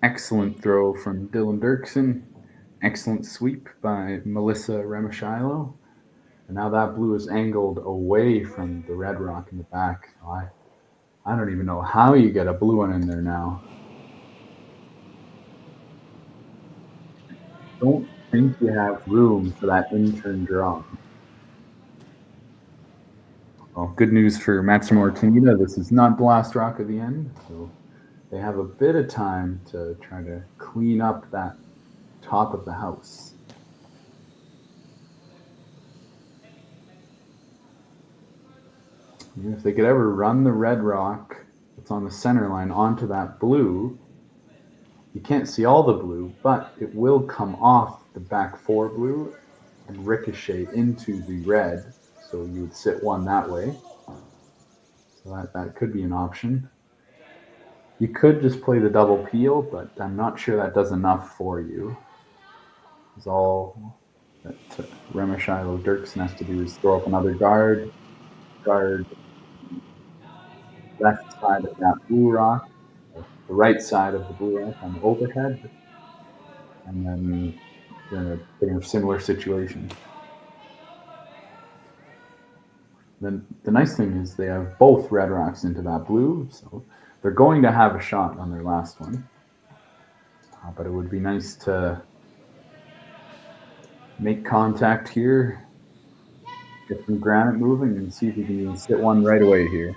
Excellent throw from Dylan Derksen. Excellent sweep by Melissa Remeshylo. And now that blue is angled away from the red rock in the back. I don't even know how you get a blue one in there now. Don't think you have room for that in-turn draw. Well, good news for Matsumura Tanida. This is not the last rock of the end, so they have a bit of time to try to clean up that top of the house. And if they could ever run the red rock that's on the center line onto that blue, you can't see all the blue, but it will come off the back 4 blue and ricochet into the red. So you would sit one that way. So that could be an option. You could just play the double peel, but I'm not sure that does enough for you. Because all that Remeshylo Derksen has to do is throw up another guard left side of that blue rock, the right side of the blue rock on the overhead, and then they're in a similar situation. Then the nice thing is they have both red rocks into that blue, so they're going to have a shot on their last one. But it would be nice to make contact here, get some granite moving, and see if you can even sit one right away here.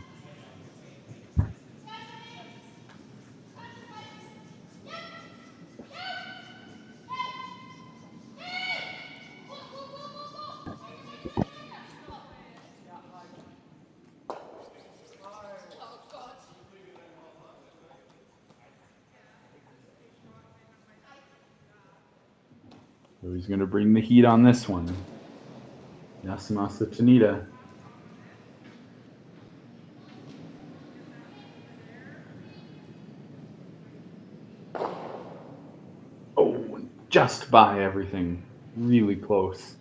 So he's going to bring the heat on this one. Yasumasa Tanida. Oh, just by everything. Really close.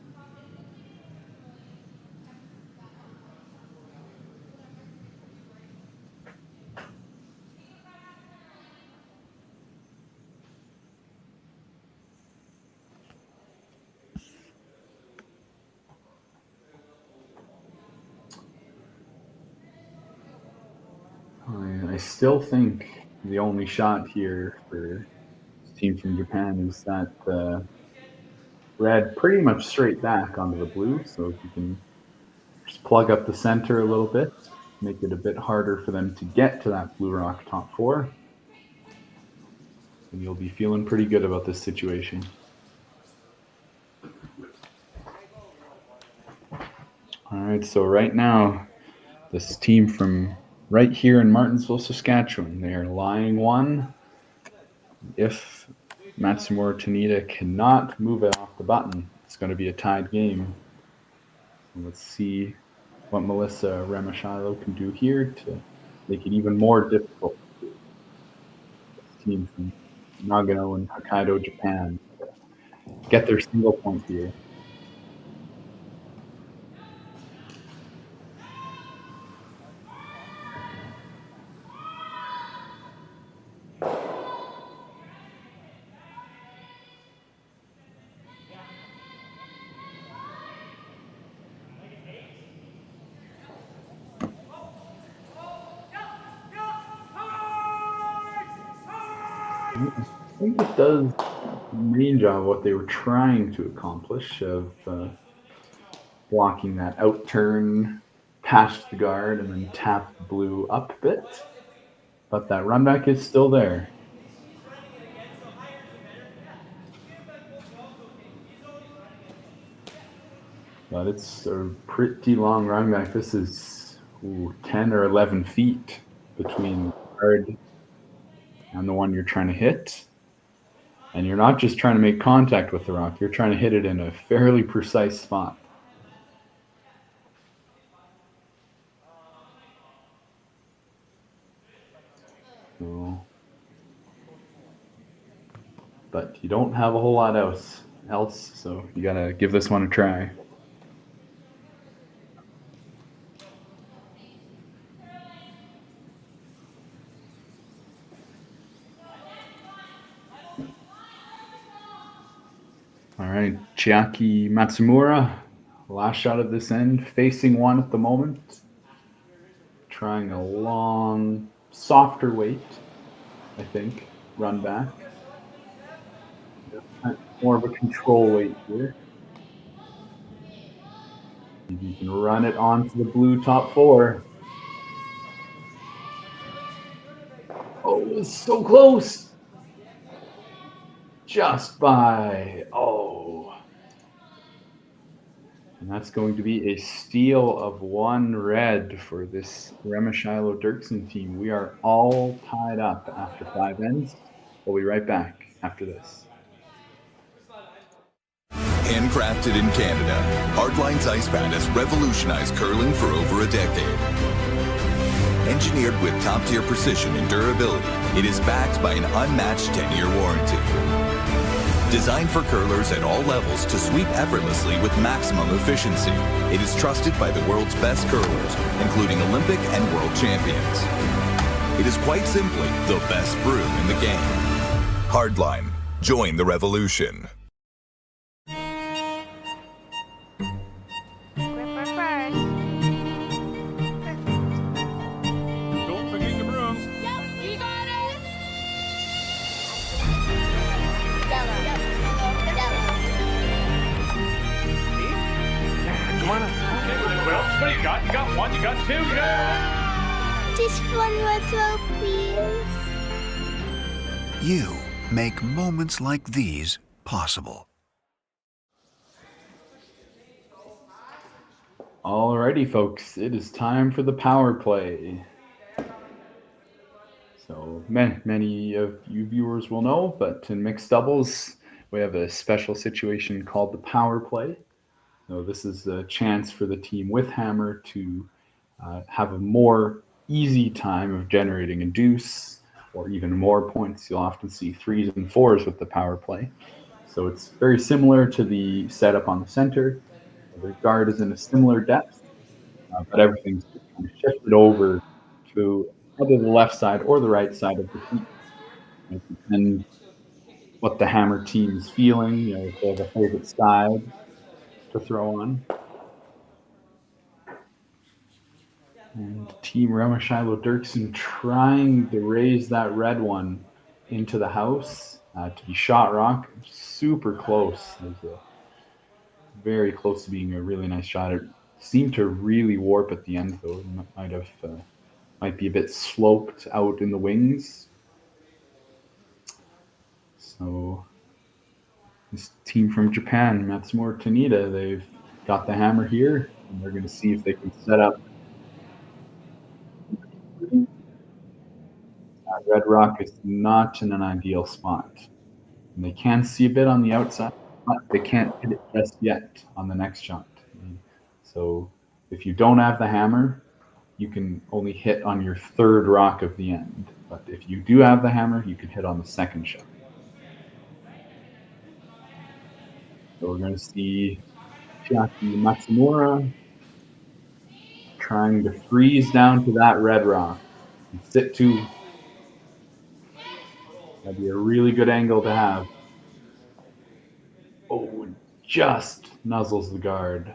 I still think the only shot here for this team from Japan is that red pretty much straight back onto the blue. So if you can just plug up the center a little bit, make it a bit harder for them to get to that blue rock top 4, and you'll be feeling pretty good about this situation. All right, so right now, this team from right here in Martensville, Saskatchewan, they are lying 1. If Matsumura Tanida cannot move it off the button, it's going to be a tied game. So let's see what Melissa Remeshylo can do here to make it even more difficult. This team from Nagano and Hokkaido, Japan, get their single point here. I think it does the main job of what they were trying to accomplish of blocking that out turn past the guard and then tap the blue up a bit. But that run back is still there. But it's a pretty long run back. This is 10 or 11 feet between the guard and the one you're trying to hit. And you're not just trying to make contact with the rock, you're trying to hit it in a fairly precise spot. So, but you don't have a whole lot else, so you gotta give this one a try. All right, Chiaki Matsumura, last shot of this end, facing one at the moment. Trying a long, softer weight, I think, run back. More of a control weight here. You can run it onto the blue top four. Oh, it was so close. Just by, And that's going to be a steal of 1 red for this Remeshylo Derksen team. We are all tied up after 5 ends. We'll be right back after this. Handcrafted in Canada, Hardlines Ice Pad has revolutionized curling for over a decade. Engineered with top-tier precision and durability, it is backed by an unmatched 10-year warranty. Designed for curlers at all levels to sweep effortlessly with maximum efficiency, it is trusted by the world's best curlers, including Olympic and world champions. It is quite simply the best broom in the game. Hardline, join the revolution. What do you got? You got 1, you got 2, you got... Just one more throw, please. You make moments like these possible. Alrighty, folks, it is time for the power play. So many of you viewers will know, but in mixed doubles, we have a special situation called the power play. So this is a chance for the team with hammer to have a more easy time of generating a deuce or even more points. You'll often see 3s and 4s with the power play. So it's very similar to the setup on the center. The guard is in a similar depth, but everything's kind of shifted over to either the left side or the right side of the heap. It depends what the hammer team is feeling, if they have a favorite side to throw on. And Team Remeshylo Derksen trying to raise that red one into the house to be shot rock. Super close. There's very close to being a really nice shot. It seemed to really warp at the end, though. It might be a bit sloped out in the wings. So this team from Japan, Matsumura Tanida, they've got the hammer here, and they're going to see if they can set up that red rock is not in an ideal spot. And they can see a bit on the outside, but they can't hit it just yet on the next shot. So if you don't have the hammer, you can only hit on your 3rd rock of the end. But if you do have the hammer, you can hit on the 2nd shot. So we're going to see Chiaki Matsumura trying to freeze down to that red rock and sit 2. That'd be a really good angle to have. Oh, just nuzzles the guard.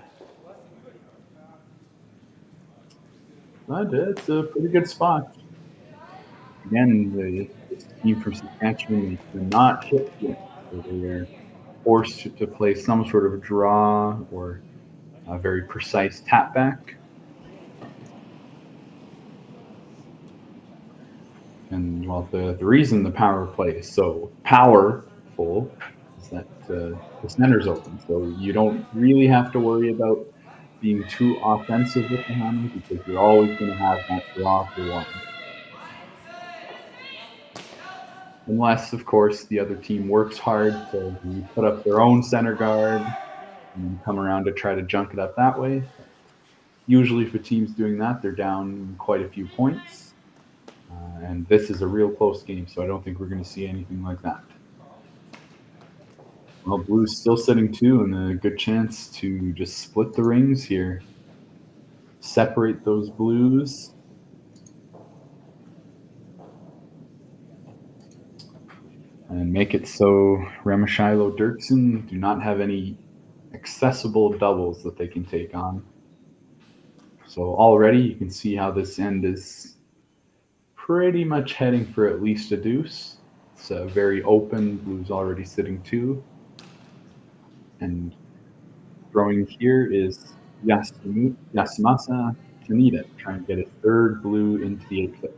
But it's a pretty good spot. Again, the this team from Saskatchewan cannot hit yet, so they are forced to play some sort of draw or a very precise tap back. And well, the reason the power play is so powerful is that the center's open, so you don't really have to worry about being too offensive with the hammer because you're always going to have that draw for one. Unless, of course, the other team works hard to put up their own center guard and come around to try to junk it up that way. Usually, if a team's doing that, they're down quite a few points. And this is a real close game, so I don't think we're going to see anything like that. Well, Blue's still sitting 2 and a good chance to just split the rings here. Separate those Blues. And make it so Remeshylo Derksen do not have any accessible doubles that they can take on. So already you can see how this end is pretty much heading for at least a deuce. It's very open. Blue's already sitting 2. And throwing here is Yasumasa Tanida, trying to get a third blue into the 8-clip.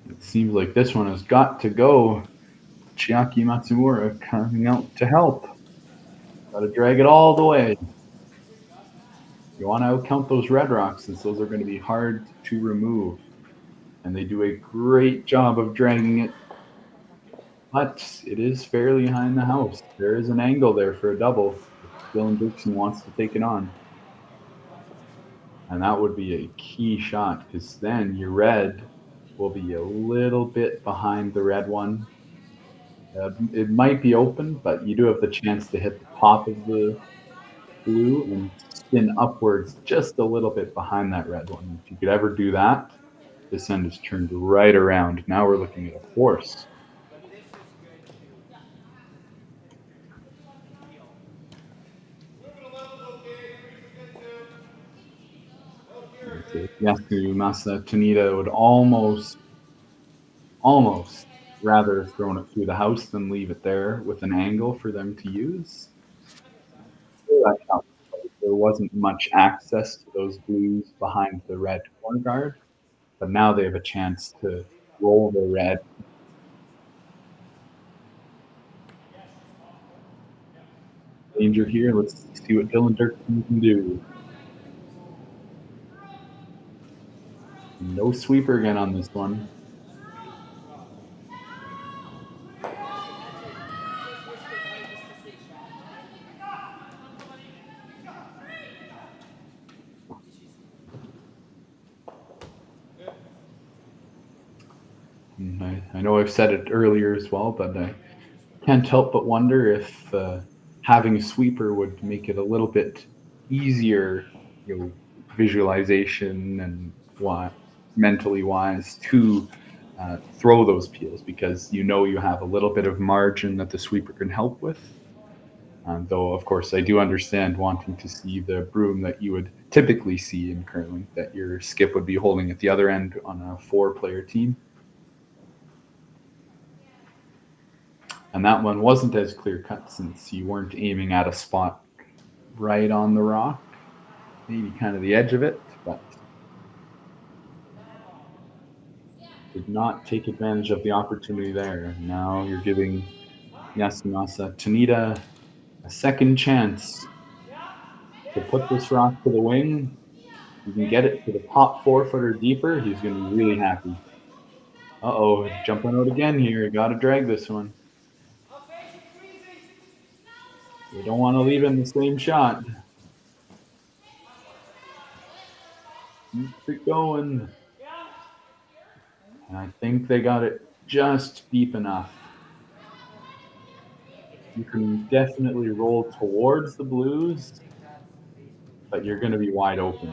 It seems like this one has got to go. Chiaki Matsumura coming out to help. Got to drag it all the way. You want to outcount those red rocks since those are going to be hard to remove. And they do a great job of dragging it. But it is fairly high in the house. There is an angle there for a double. Dylan Derksen wants to take it on. And that would be a key shot because then your red will be a little bit behind the red one. It might be open, but you do have the chance to hit the top of the blue and spin upwards just a little bit behind that red one. If you could ever do that, this end is turned right around. Now we're looking at a force. Yasumasa Tanida would almost rather have thrown it through the house than leave it there with an angle for them to use. There wasn't much access to those blues behind the red corner guard, but now they have a chance to roll the red. Danger here. Let's see what Dylan Derksen can do. No sweeper again on this one. I know I've said it earlier as well, but I can't help but wonder if having a sweeper would make it a little bit easier, visualization and mentally wise to throw those peels because you have a little bit of margin that the sweeper can help with. Though, of course, I do understand wanting to see the broom that you would typically see in curling, that your skip would be holding at the other end on a 4-player team. And that one wasn't as clear-cut since you weren't aiming at a spot right on the rock, maybe kind of the edge of it, but did not take advantage of the opportunity there. Now you're giving Yasumasa Tanida a second chance to put this rock to the wing. If you can get it to the top 4-footer deeper, he's going to be really happy. Uh-oh, jumping out again here. Got to drag this one. You don't want to leave in the same shot. Keep it going. And I think they got it just deep enough. You can definitely roll towards the blues, but you're going to be wide open.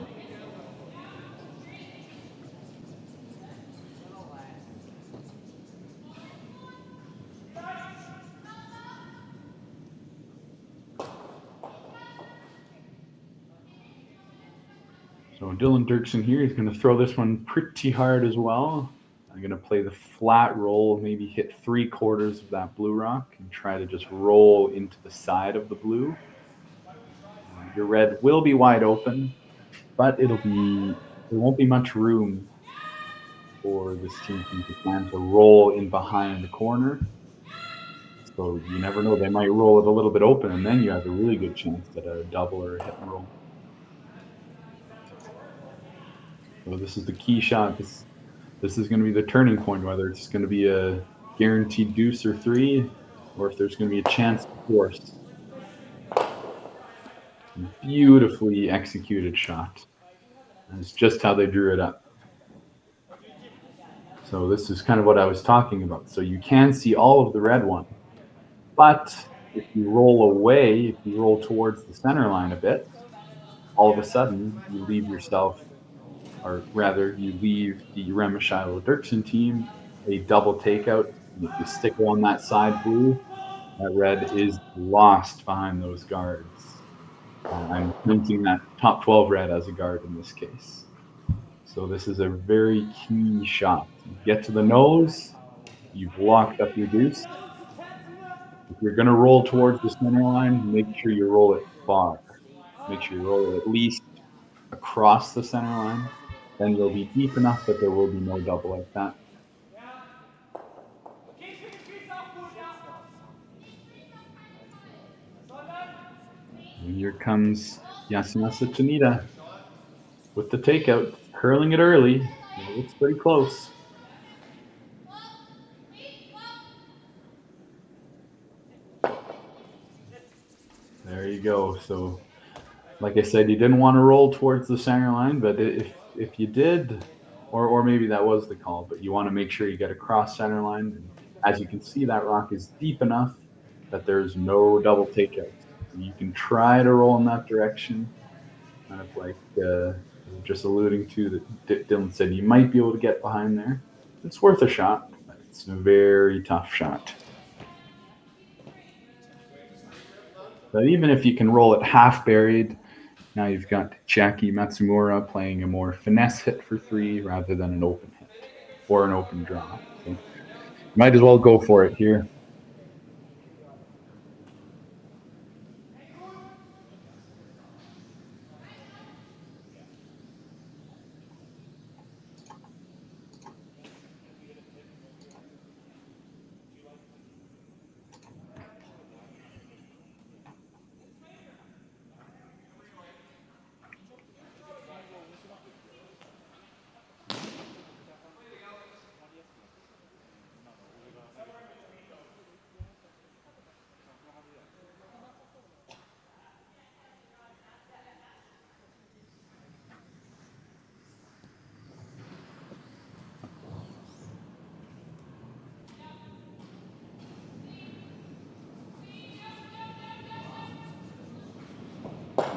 So Dylan Derksen here is going to throw this one pretty hard as well. I'm going to play the flat roll, maybe hit 3/4 of that blue rock and try to just roll into the side of the blue. Your red will be wide open, but there won't be much room for this team from Japan to roll in behind the corner. So you never know, they might roll it a little bit open, and then you have a really good chance at a double or a hit and roll. So this is the key shot. This is going to be the turning point, whether it's going to be a guaranteed deuce or 3, or if there's going to be a chance to force. Beautifully executed shot. And it's just how they drew it up. So this is kind of what I was talking about. So you can see all of the red one, but if you roll away, if you roll towards the center line a bit, all of a sudden you leave yourself, or rather you leave the Remeshylo Derksen team a double takeout. And if you stick on that side blue, that red is lost behind those guards. I'm thinking that top 12 red as a guard in this case. So this is a very key shot. You get to the nose, you've locked up your deuce. If you're going to roll towards the center line, make sure you roll it far. Make sure you roll it at least across the center line. Then you'll be deep enough that there will be no double like that. And here comes Yasumasa Tanida with the takeout, hurling it early. It looks pretty close. There you go. So, like I said, you didn't want to roll towards the center line, but if you did, or maybe that was the call, but you want to make sure you get across center line. And as you can see, that rock is deep enough that there's no double takeout. You can try to roll in that direction, kind of like just alluding to that Dylan said you might be able to get behind there. It's worth a shot, but it's a very tough shot. But even if you can roll it half buried, now you've got Chiaki Matsumura playing a more finesse hit for 3 rather than an open hit or an open draw. So you might as well go for it here.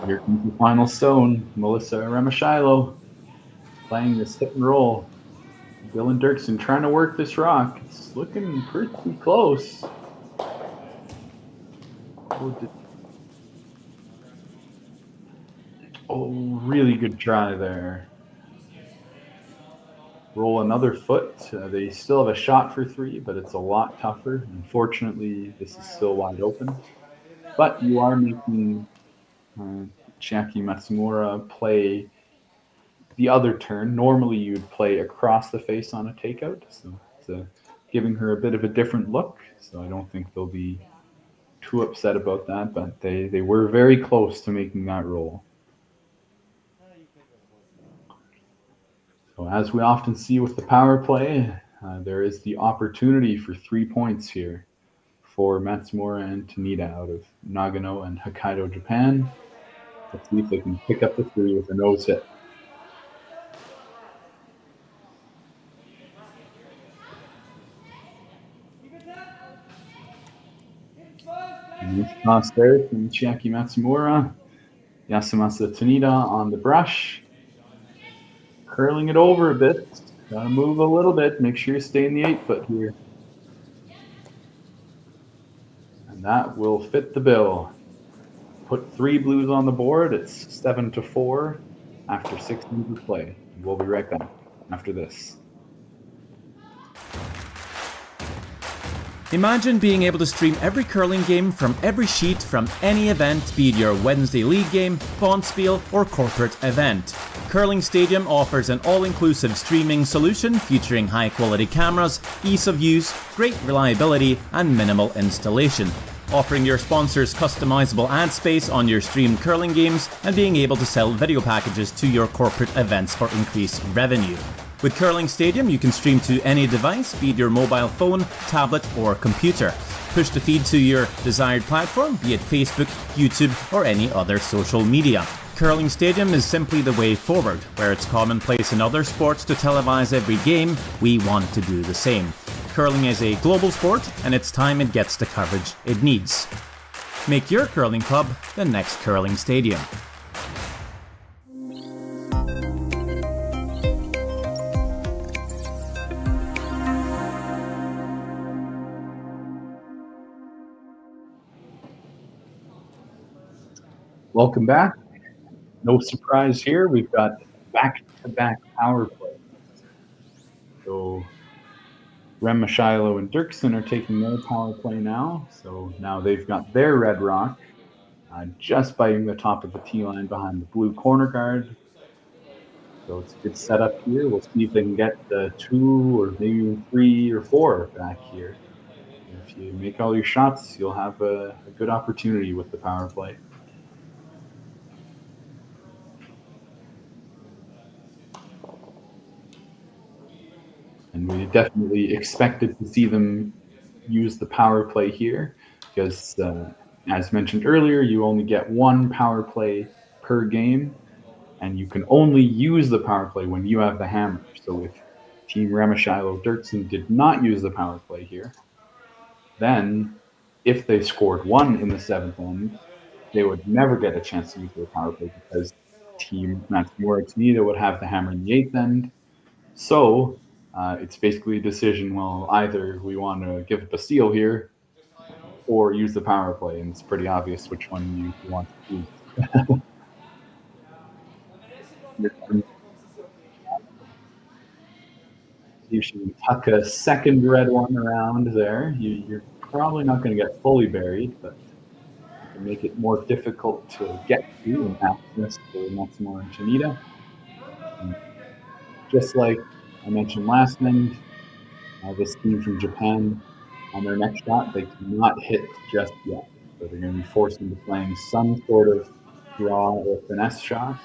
Here comes the final stone. Melissa Remeshylo playing this hit and roll. Dylan Derksen trying to work this rock. It's looking pretty close. Oh, really good try there. Roll another foot. They still have a shot for 3, but it's a lot tougher. Unfortunately, this is still wide open. But you are making Chiaki Matsumura play the other turn. Normally you'd play across the face on a takeout, so it's giving her a bit of a different look. So I don't think they'll be too upset about that, but they were very close to making that roll. So as we often see with the power play, there is the opportunity for 3 points here for Matsumura and Tanida out of Nagano and Hokkaido, Japan. Let's see if they can pick up the 3 with a nose hit. Nice toss there from Chiaki Matsumura. Yasumasa Tanida on the brush. Curling it over a bit. Gotta move a little bit. Make sure you stay in the 8-foot here. And that will fit the bill. Put 3 blues on the board. It's 7-4 after 6 minutes of play. We'll be right back after this. Imagine being able to stream every curling game from every sheet from any event, be it your Wednesday league game, bonspiel, or corporate event. Curling Stadium offers an all-inclusive streaming solution featuring high-quality cameras, ease of use, great reliability, and minimal installation. Offering your sponsors customizable ad space on your streamed curling games and being able to sell video packages to your corporate events for increased revenue. With Curling Stadium, you can stream to any device, be it your mobile phone, tablet, or computer. Push the feed to your desired platform, be it Facebook, YouTube, or any other social media. Curling Stadium is simply the way forward. Where it's commonplace in other sports to televise every game, we want to do the same. Curling is a global sport, and it's time it gets the coverage it needs. Make your curling club the next Curling Stadium. Welcome back. No surprise here. We've got back-to-back power plays. So Remeshylo and Derksen are taking their power play now. So now they've got their red rock just biting the top of the tee line behind the blue corner guard. So it's a good setup here. We'll see if they can get the 2 or maybe 3 or 4 back here. If you make all your shots, you'll have a good opportunity with the power play. And we definitely expected to see them use the power play here because, as mentioned earlier, you only get 1 power play per game, and you can only use the power play when you have the hammer. So if Team Remeshylo Derksen did not use the power play here, then if they scored 1 in the 7th end, they would never get a chance to use their power play because Team Matsumura Tanida would have the hammer in the 8th end. So it's basically a decision, well, either we want to give up a steal here or use the power play, and it's pretty obvious which one you want to use. You should tuck a second red one around there. You're probably not going to get fully buried, but you can make it more difficult to get to in access to Matsumura and Tanida. And just like I mentioned last end, this team from Japan, on their next shot, they cannot hit just yet. So they're going to be forced into playing some sort of draw or finesse shot.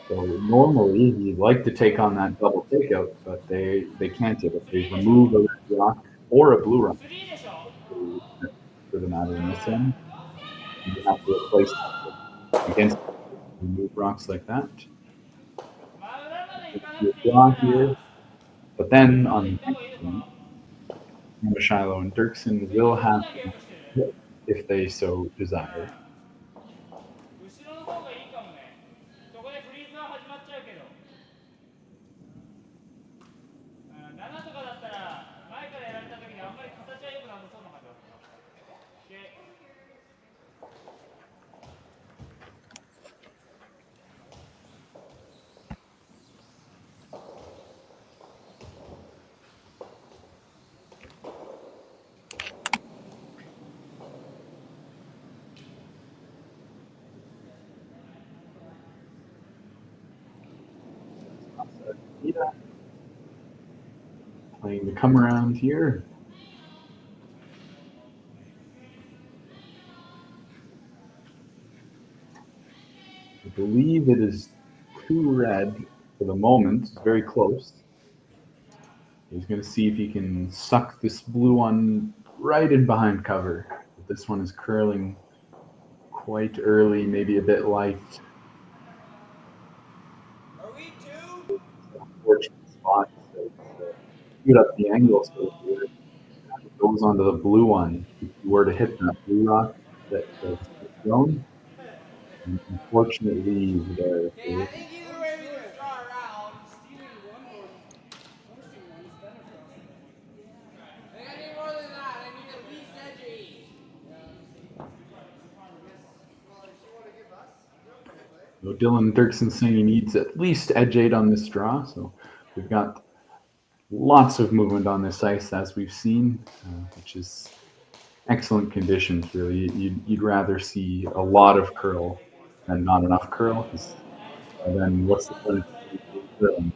So normally you'd like to take on that double takeout, but they can't do it. They remove a red rock or a blue rock for the matter in this end. You have to replace against remove rocks like that. Draw here, but then on the next one, Remeshylo and Derksen will have to hit if they so desire. Playing the come around here. I believe it is 2 red for the moment. It's very close. He's going to see if he can suck this blue one right in behind cover. But this one is curling quite early, maybe a bit light. Unfortunate spot. So shoot up the angle so it goes onto the blue one. If you were to hit that blue rock that's thrown, and unfortunately there. So Dylan Derksen saying he needs at least edge 8 on this draw. So we've got lots of movement on this ice, as we've seen, which is excellent conditions, really. You'd rather see a lot of curl than not enough curl, because then what's the point of curling?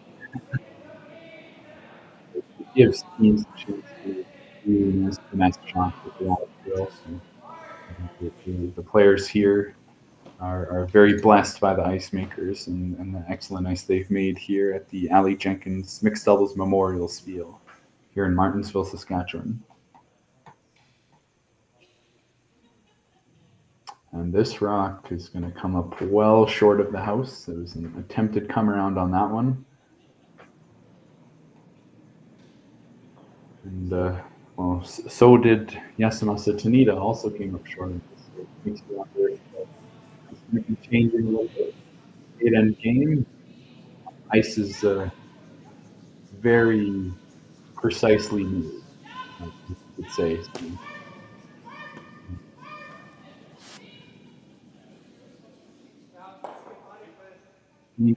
It gives teams a chance to really nice finesse shots with a lot of curl. So the players here are very blessed by the ice makers and the excellent ice they've made here at the Aly Jenkins Mixed Doubles Memorial Spiel here in Martensville, Saskatchewan. And this rock is going to come up well short of the house. There was an attempted come around on that one. And, well, so did Yasumasa Tanida, also came up short of this. So it makes you wonder if it's going to be changing a little bit. 8-end game. Ice is very precisely moved, you could say. Team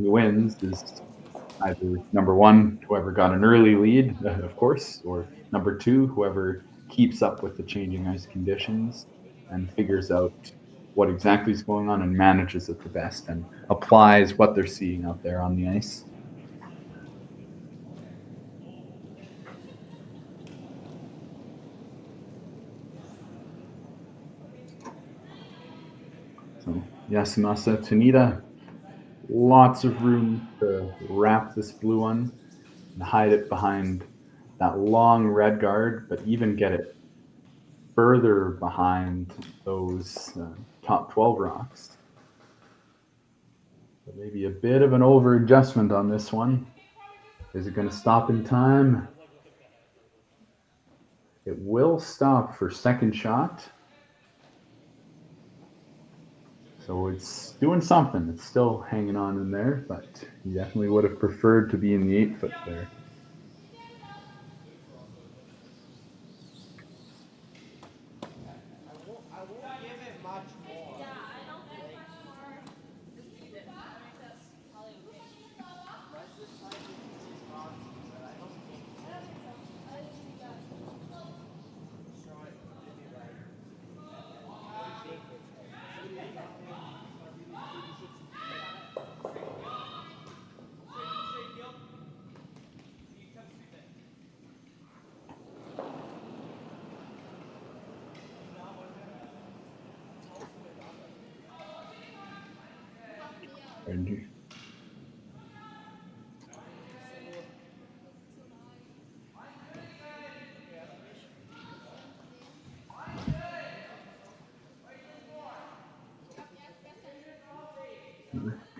who wins is either number 1, whoever got an early lead, of course, or number 2, whoever keeps up with the changing ice conditions and figures out what exactly is going on and manages it the best and applies what they're seeing out there on the ice. So Yasumasa Tanida, lots of room to wrap this blue one and hide it behind that long red guard, but even get it further behind those top 12 rocks. So maybe a bit of an over adjustment on this one. Is it going to stop in time? It will stop for second shot. So it's doing something. It's still hanging on in there, but you definitely would have preferred to be in the 8-foot there.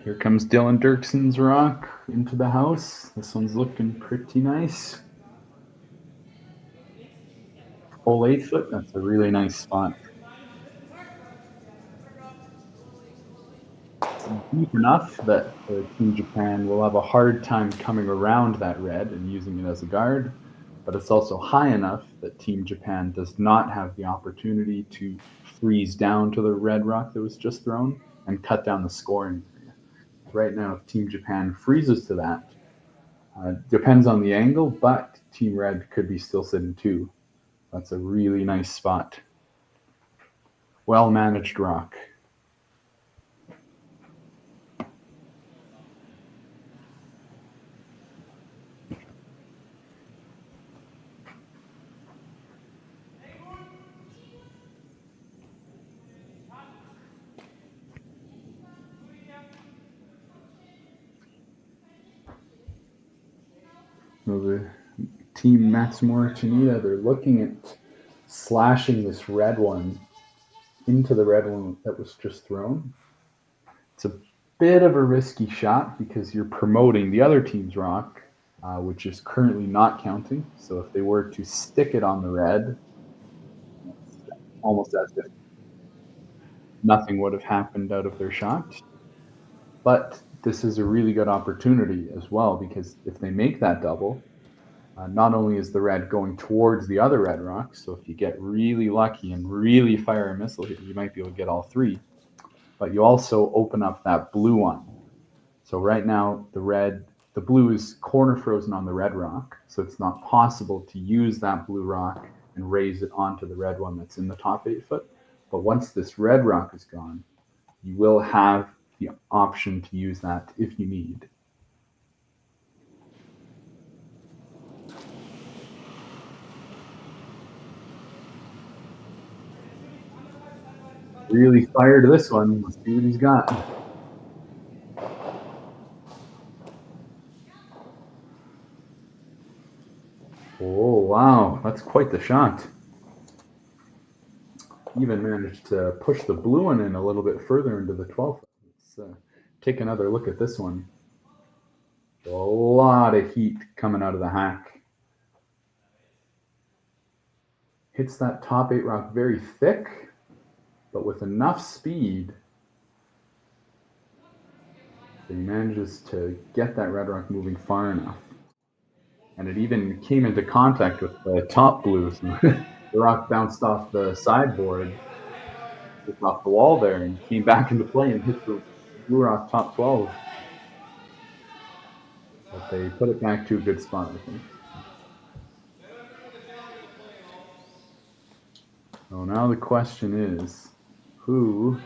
Here comes Dylan Derksen's rock into the house. This one's looking pretty nice. Full 8-foot, that's a really nice spot. It's deep enough that Team Japan will have a hard time coming around that red and using it as a guard, but it's also high enough that Team Japan does not have the opportunity to freeze down to the red rock that was just thrown and cut down the scoring. Right now, if Team Japan freezes to that, depends on the angle, but Team Red could be still sitting 2. That's a really nice spot. Well-managed rock. So the team Matsumura Tanida, they're looking at slashing this red one into the red one that was just thrown. It's a bit of a risky shot because you're promoting the other team's rock, which is currently not counting. So if they were to stick it on the red, it's almost as if nothing would have happened out of their shot. But this is a really good opportunity as well, because if they make that double, Not only is the red going towards the other red rock, so if you get really lucky and really fire a missile here, you might be able to get all three, but you also open up that blue one. So right now, the blue is corner frozen on the red rock, so it's not possible to use that blue rock and raise it onto the red one that's in the top 8 foot. But once this red rock is gone, you will have the option to use that if you need. Really fired this one. Let's see what he's got. Oh, wow. That's quite the shot. Even managed to push the blue one in a little bit further into the 12th. Let's take another look at this one. A lot of heat coming out of the hack. Hits that top 8 rock very thick, but with enough speed that he manages to get that red rock moving far enough. And it even came into contact with the top blue. So the rock bounced off the sideboard, just off the wall there, and came back into play and hit the blue rock top 12. But they put it back to a good spot, I think. So now the question is, who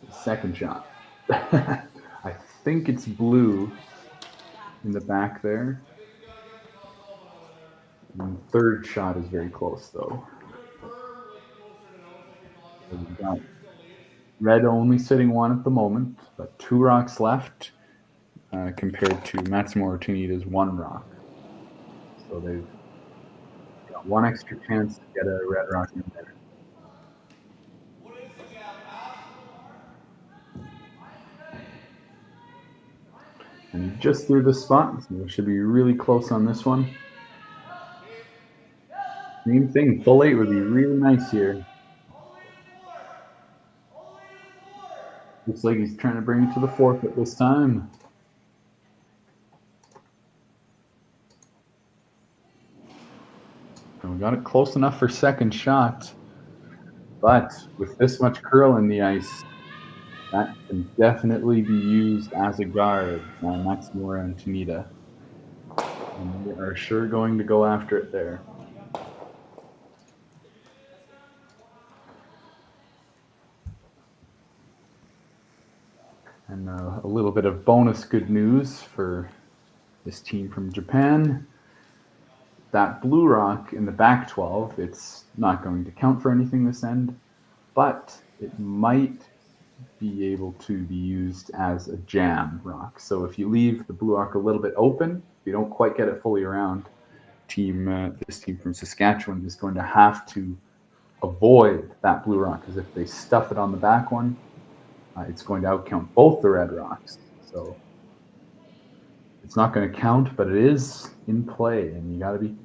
is second shot? I think it's blue in the back there. And the third shot is very close, though. So we've got red only sitting 1 at the moment, but 2 rocks left compared to Matsumura Tanida's 1 rock. So they've got 1 extra chance to get a red rock in there. And he just threw the spot, so we should be really close on this one. Same thing, full 8 would be really nice here. Looks like he's trying to bring it to the 4th at this time. And we got it close enough for second shot, but with this much curl in the ice, that can definitely be used as a guard by Matsumura and Tanida. And we are sure going to go after it there. And a little bit of bonus good news for this team from Japan. That blue rock in the back 12, it's not going to count for anything this end, but it might be able to be used as a jam rock. So if you leave the blue rock a little bit open, if you don't quite get it fully around, this team from Saskatchewan is going to have to avoid that blue rock, because if they stuff it on the back one, it's going to outcount both the red rocks. So it's not going to count, but it is in play, and you got to be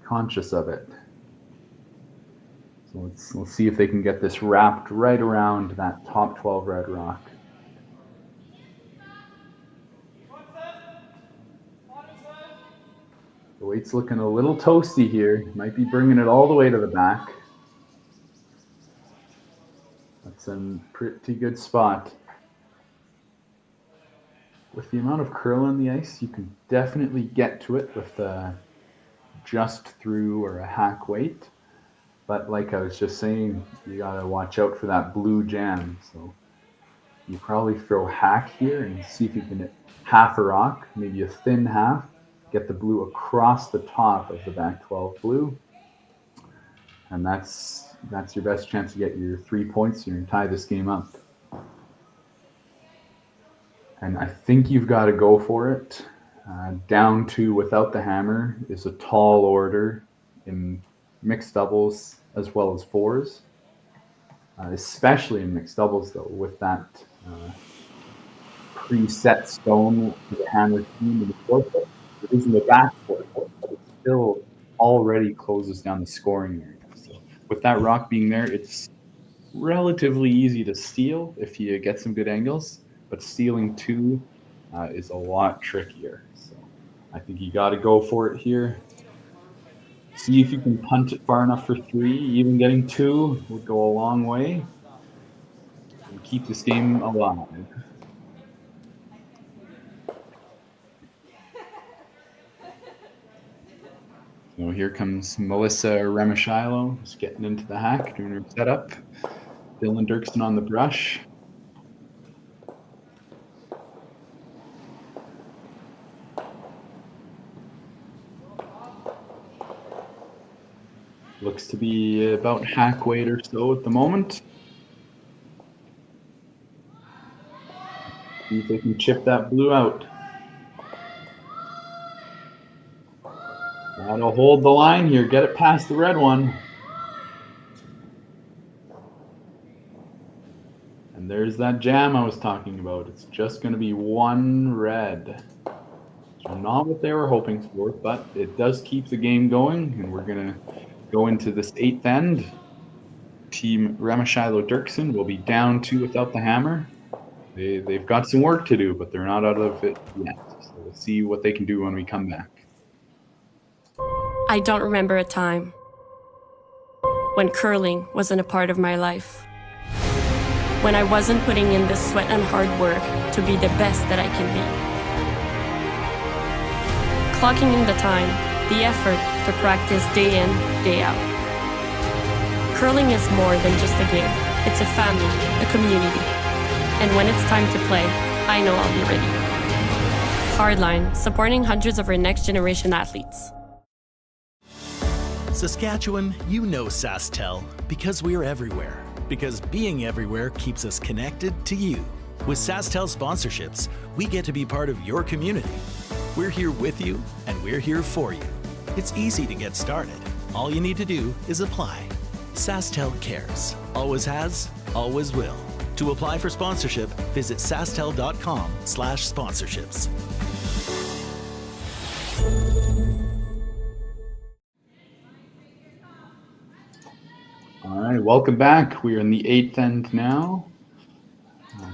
conscious of it. So let's see if they can get this wrapped right around that top 12 red rock. The weight's looking a little toasty here. Might be bringing it all the way to the back. That's a pretty good spot. With the amount of curl on the ice, you can definitely get to it with a just through or a hack weight. But like I was just saying, you gotta watch out for that blue jam. So you probably throw hack here and see if you can hit half a rock, maybe a thin half, get the blue across the top of the back 12 blue. And that's your best chance to get your 3 points here and tie this game up. And I think you've got to go for it. Down to without the hammer is a tall order in mixed doubles as well as fours. Especially in mixed doubles, though, with that preset stone with the hammer team in the fourth. It is in the back fourth, but it still already closes down the scoring area. So with that rock being there, it's relatively easy to steal if you get some good angles, but stealing 2 is a lot trickier. So I think you got to go for it here. See if you can punt it far enough for 3. Even getting 2 would go a long way and keep this game alive. So here comes Melissa Remeshylo, just getting into the hack, doing her setup. Dylan Derksen on the brush. Looks to be about hack weight or so at the moment. See if they can chip that blue out. That'll hold the line here. Get it past the red one. And there's that jam I was talking about. It's just going to be 1 red. So not what they were hoping for, but it does keep the game going. And we're going to go into this 8th end. Team Remeshylo Derksen will be down 2 without the hammer. They've got some work to do, but they're not out of it yet. So we'll see what they can do when we come back. I don't remember a time when curling wasn't a part of my life. When I wasn't putting in the sweat and hard work to be the best that I can be. Clocking in the time, the effort to practice day in, day out. Curling is more than just a game. It's a family, a community. And when it's time to play, I know I'll be ready. Hardline, supporting hundreds of our next generation athletes. Saskatchewan, you know SaskTel because we're everywhere. Because being everywhere keeps us connected to you. With SaskTel sponsorships, we get to be part of your community. We're here with you, and we're here for you. It's easy to get started. All you need to do is apply. SaskTel cares. Always has, always will. To apply for sponsorship, visit sastel.com/sponsorships. All right, welcome back. We are in the 8th end now.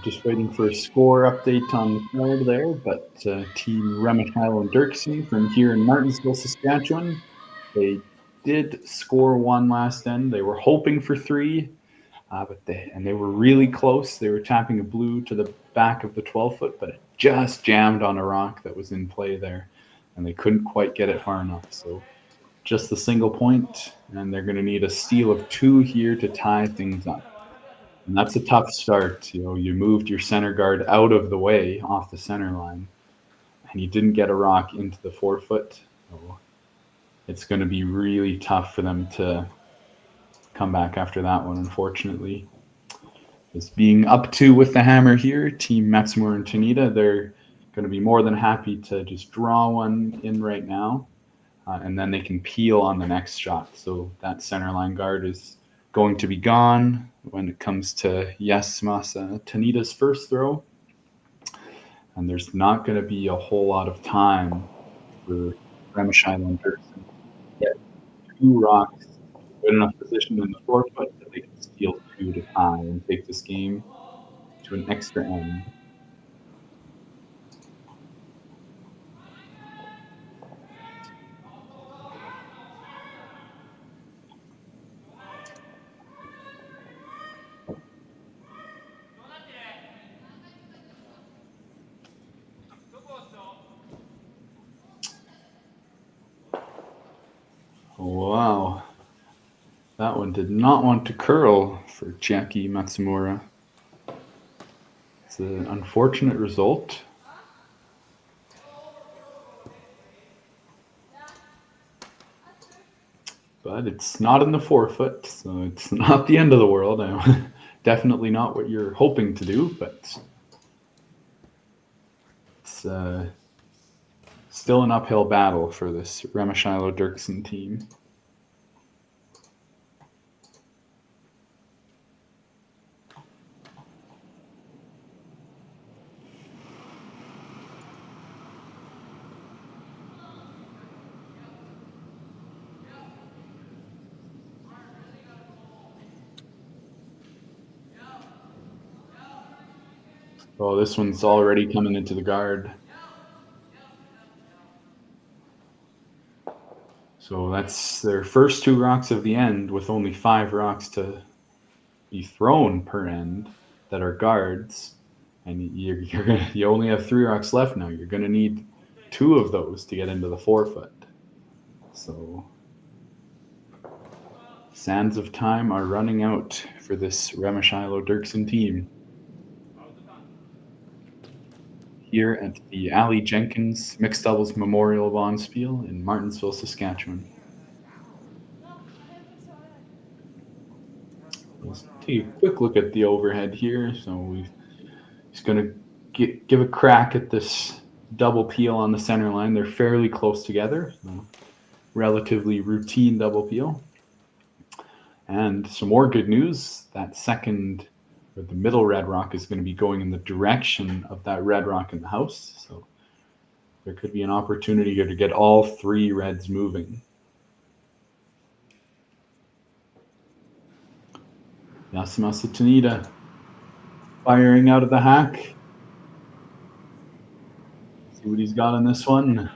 Just waiting for a score update on the card there, but Team Remeshylo and Derksen from here in Martensville, Saskatchewan, they did score 1 last end. They were hoping for 3, but they were really close. They were tapping a blue to the back of the 12-foot, but it just jammed on a rock that was in play there, and they couldn't quite get it far enough. So just the single point, and they're going to need a steal of 2 here to tie things up. And that's a tough start. You know, you moved your center guard out of the way off the center line, and you didn't get a rock into the 4-foot. So it's going to be really tough for them to come back after that one, unfortunately. Just being up 2 with the hammer here, Team Matsumura and Tanida, they're going to be more than happy to just draw one in right now, and then they can peel on the next shot. So that center line guard is going to be gone when it comes to Yasumasa, Tanida's first throw. And there's not going to be a whole lot of time for Remeshylo and Derksen to get 2 rocks, good enough position in the 4-foot that they can steal 2 to tie and take this game to an extra end. Wow, that one did not want to curl for Chiaki Matsumura. It's an unfortunate result. But it's not in the 4-foot, so it's not the end of the world. Definitely not what you're hoping to do, but it's still an uphill battle for this Remeshylo Derksen team. Oh, this one's already coming into the guard. So that's their first 2 rocks of the end, with only 5 rocks to be thrown per end that are guards. And you only have 3 rocks left now. You're gonna need 2 of those to get into the 4-foot. So sands of time are running out for this Remeshylo Derksen team. Here at the Aly Jenkins Mixed Doubles Memorial Bonspiel in Martensville, Saskatchewan. Let's take a quick look at the overhead here. So we're just going to give a crack at this double peel on the center line. They're fairly close together. So relatively routine double peel. And some more good news, that second, or the middle red rock is going to be going in the direction of that red rock in the house. So there could be an opportunity here to get all 3 reds moving. Yasumasa Tanida firing out of the hack. See what he's got on this one.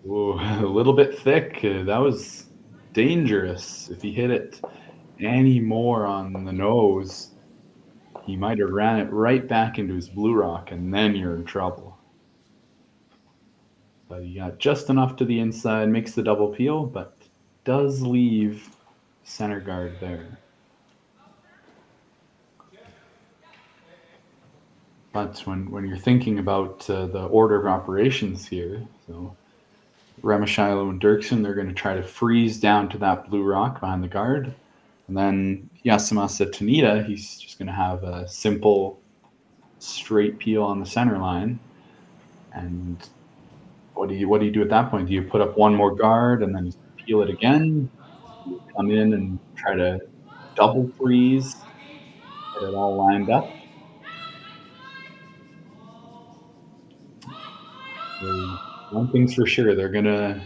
Whoa, a little bit thick. That was dangerous. If he hit it any more on the nose, he might have ran it right back into his blue rock, and then you're in trouble. But he got just enough to the inside, makes the double peel, but does leave center guard there. But when you're thinking about the order of operations here, so Remeshylo and Derksen, they're going to try to freeze down to that blue rock behind the guard. And then Yasumasa Tanida, he's just going to have a simple straight peel on the center line. And what do you do at that point? Do you put up one more guard and then peel it again? Do you come in and try to double freeze, get it all lined up? One thing's for sure, they're going to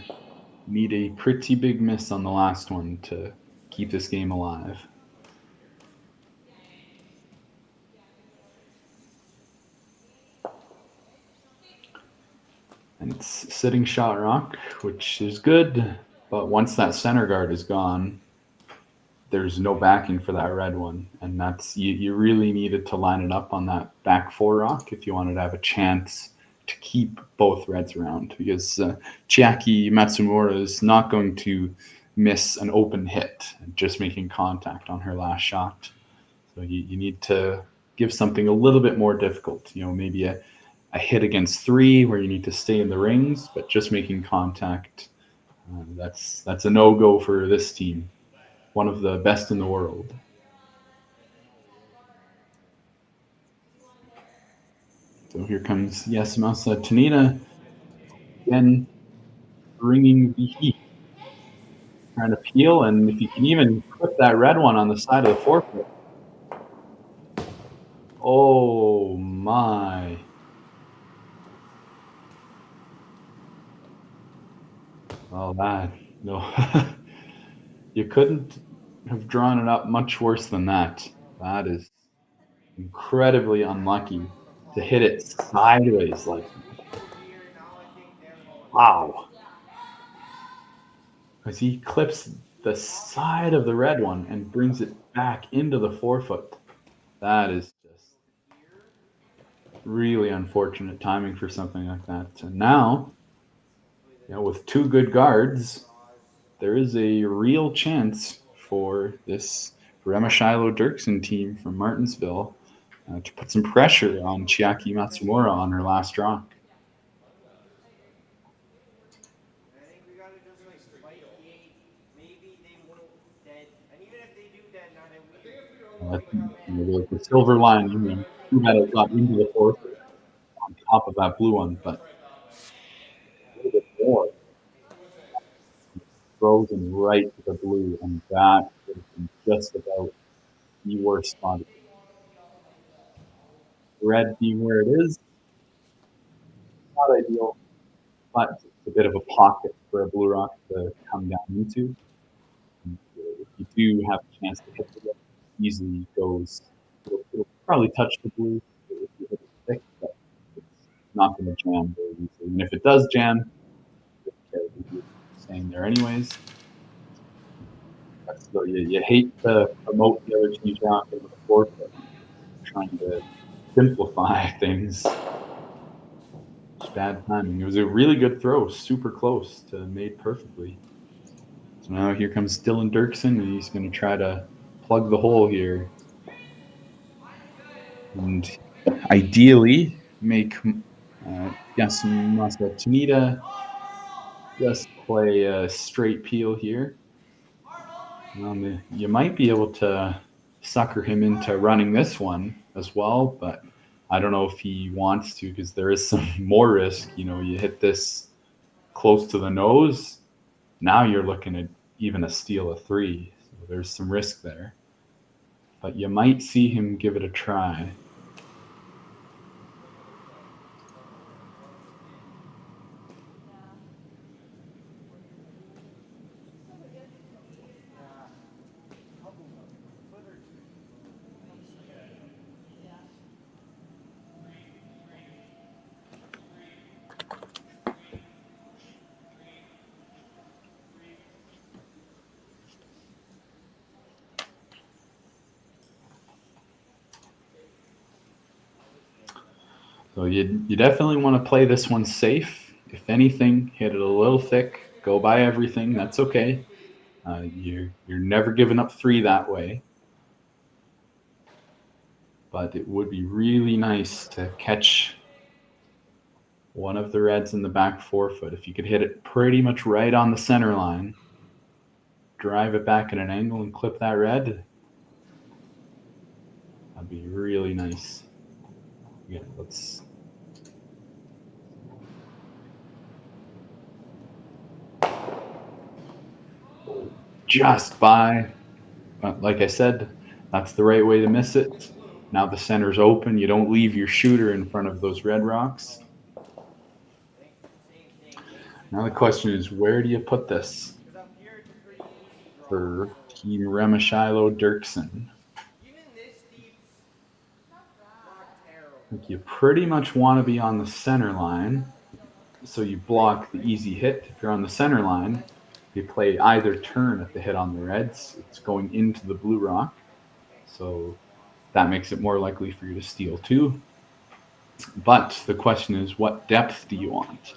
need a pretty big miss on the last one to keep this game alive. And it's sitting shot rock, which is good, but once that center guard is gone, there's no backing for that red one. And that's you really needed to line it up on that back 4 rock if you wanted to have a chance to keep both reds around, because Chiaki Matsumura is not going to miss an open hit, just making contact on her last shot. So you need to give something a little bit more difficult, maybe a hit against 3 where you need to stay in the rings, but just making contact, that's a no-go for this team, one of the best in the world. So here comes Yasumasa Tanida, again bringing the heat, trying to peel, and if you can even clip that red one on the side of the 4-foot. Oh my. Oh, no. You couldn't have drawn it up much worse than that. That is incredibly unlucky to hit it sideways like that. Wow. Because he clips the side of the red one and brings it back into the 4-foot. That is just really unfortunate timing for something like that. And now, with 2 good guards, there is a real chance for this Remeshylo Derksen team from Martensville to put some pressure on Chiaki Matsumura on her last rock. The silver line, who had it got into the 4th on top of that blue one, but a little bit more. Frozen right to the blue, and that would have been just about the worst spot. Red being where it is, not ideal, but it's a bit of a pocket for a blue rock to come down into. And if you do have a chance to hit it, easily goes. It'll probably touch the blue if you hit it thick, but it's not going to jam very easily. And if it does jam, staying there anyways. So you hate to promote the other team's round into the forefront, trying to simplify things. It's bad timing. It was a really good throw, super close to made perfectly. So now here comes Dylan Derksen, and he's going to try to plug the hole here. And ideally make Yasumasa Tanida just play a straight peel here. You might be able to sucker him into running this one as well, but I don't know if he wants to because there is some more risk. You know, you hit this close to the nose, now you're looking at even a steal of 3. So there's some risk there. But you might see him give it a try. So you definitely want to play this one safe. If anything, hit it a little thick. Go by everything. That's okay. You're never giving up 3 that way. But it would be really nice to catch one of the reds in the back forefoot. If you could hit it pretty much right on the center line, drive it back at an angle and clip that red, that'd be really nice. Yeah, let's... Just by. But like I said, that's the right way to miss it. Now the center's open. You don't leave your shooter in front of those red rocks. Now the question is, where do you put this for Team Remeshylo Derksen? I think you pretty much want to be on the center line, so you block the easy hit. If you're on the center line, you play either turn at the hit on the reds. It's going into the blue rock, so that makes it more likely for you to steal 2. But the question is, what depth do you want?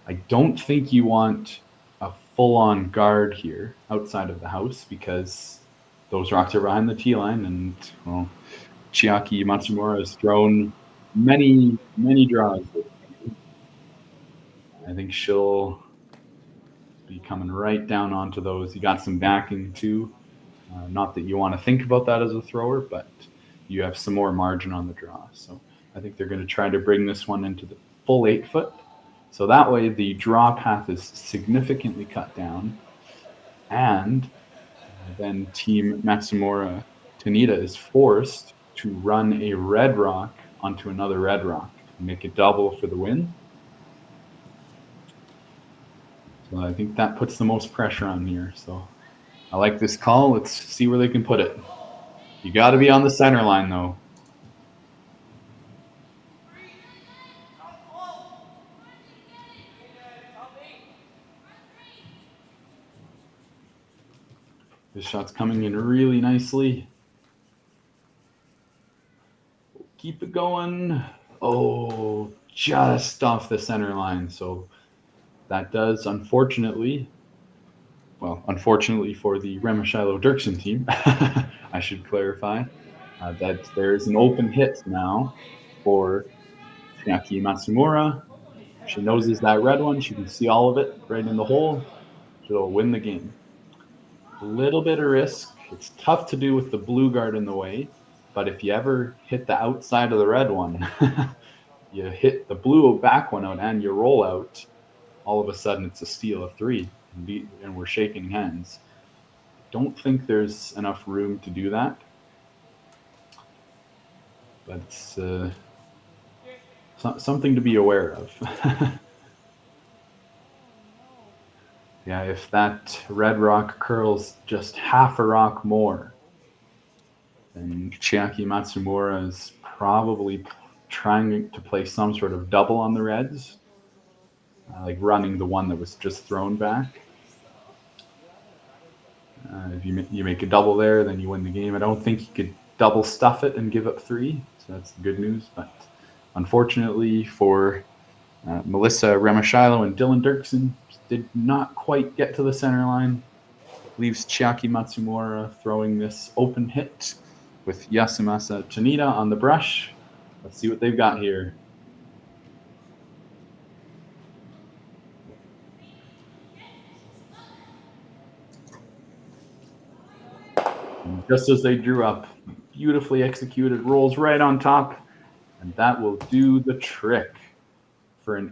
I don't think you want a full-on guard here outside of the house because those rocks are behind the tee line, and well, Chiaki Matsumura has thrown many draws. I think she'll be coming right down onto those. You got some backing too. Not that you want to think about that as a thrower, but you have some more margin on the draw. So I think they're going to try to bring this one into the full 8 foot. So that way the draw path is significantly cut down. And then Team Matsumura Tanida is forced to run a red rock onto another red rock and make a double for the win. So I think that puts the most pressure on here. So I like this call. Let's see where they can put it. You got to be on the center line, though. This shot's coming in really nicely. Keep it going. Oh, just off the center line. So that does, unfortunately, well, unfortunately for the Remeshylo Derksen team, I should clarify, that there's an open hit now for Chiaki Matsumura. She noses that red one. She can see all of it right in the hole. She'll win the game. A little bit of risk. It's tough to do with the blue guard in the way, but if you ever hit the outside of the red one, you hit the blue back one out and you roll out, all of a sudden it's a steal of 3, and we're shaking hands. Don't think there's enough room to do that, but it's something to be aware of. Yeah, if that red rock curls just half a rock more, then Chiaki Matsumura is probably trying to play some sort of double on the reds. like running the one that was just thrown back. If you make a double there, then you win the game. I don't think you could double stuff it and give up 3, so that's the good news. But unfortunately for Melissa Remeshylo and Dylan Derksen, did not quite get to the center line. Leaves Chiaki Matsumura throwing this open hit with Yasumasa Tanida on the brush. Let's see what they've got here. And just as they drew up, beautifully executed, rolls right on top, and that will do the trick for an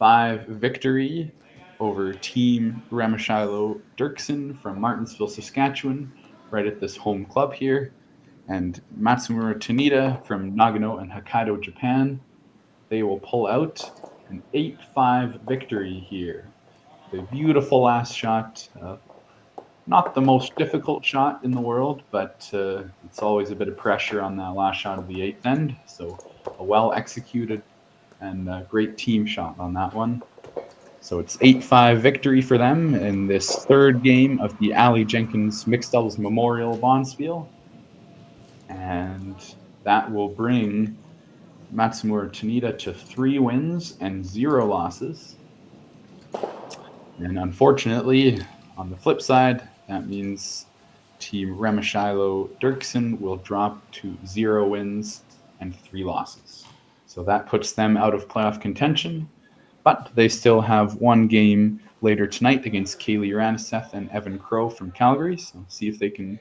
8-5 victory over Team Remeshylo Derksen from Martensville, Saskatchewan, right at this home club here. And Matsumura Tanida from Nagano and Hokkaido, Japan. They will pull out an 8-5 victory here. A beautiful last shot. Not the most difficult shot in the world, but it's always a bit of pressure on that last shot of the 8th end. So a well-executed and a great team shot on that one. So it's 8-5 victory for them in this 3rd game of the Aly Jenkins Mixed Doubles Memorial Bonspiel. And that will bring Matsumura Tanida to 3 wins and 0 losses. And unfortunately, on the flip side, that means Team Remeshylo Derksen will drop to 0 wins and 3 losses. So that puts them out of playoff contention, but they still have 1 game later tonight against Kaylee Raniseth and Evan Crow from Calgary. So see if they can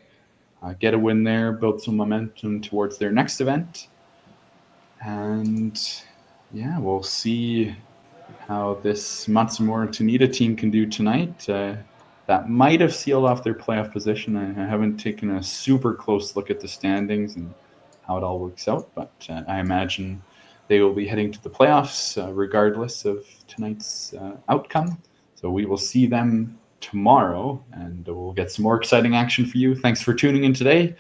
get a win there, build some momentum towards their next event. And yeah, we'll see how this Matsumura Tanida team can do tonight. That might have sealed off their playoff position. I haven't taken a super close look at the standings and how it all works out, but I imagine they will be heading to the playoffs regardless of tonight's outcome. So we will see them tomorrow, and we'll get some more exciting action for you. Thanks for tuning in today.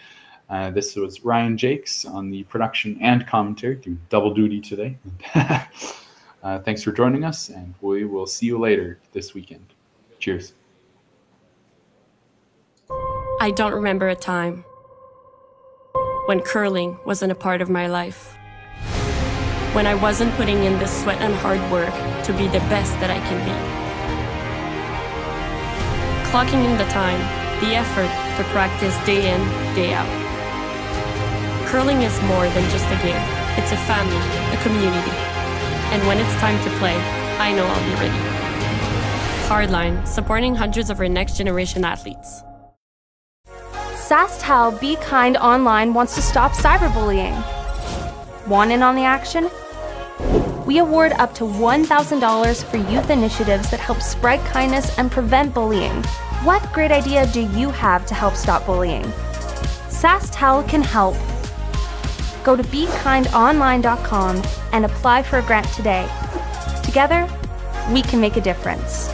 This was Ryan Jacques on the production and commentary, doing double duty today. Thanks for joining us, and we will see you later this weekend. Cheers. I don't remember a time when curling wasn't a part of my life. When I wasn't putting in the sweat and hard work to be the best that I can be. Clocking in the time, the effort to practice day in, day out. Curling is more than just a game. It's a family, a community. And when it's time to play, I know I'll be ready. Hardline, supporting hundreds of our next generation athletes. SaskTel Be Kind Online wants to stop cyberbullying. Want in on the action? We award up to $1,000 for youth initiatives that help spread kindness and prevent bullying. What great idea do you have to help stop bullying? SaskTel can help. Go to BeKindOnline.com and apply for a grant today. Together, we can make a difference.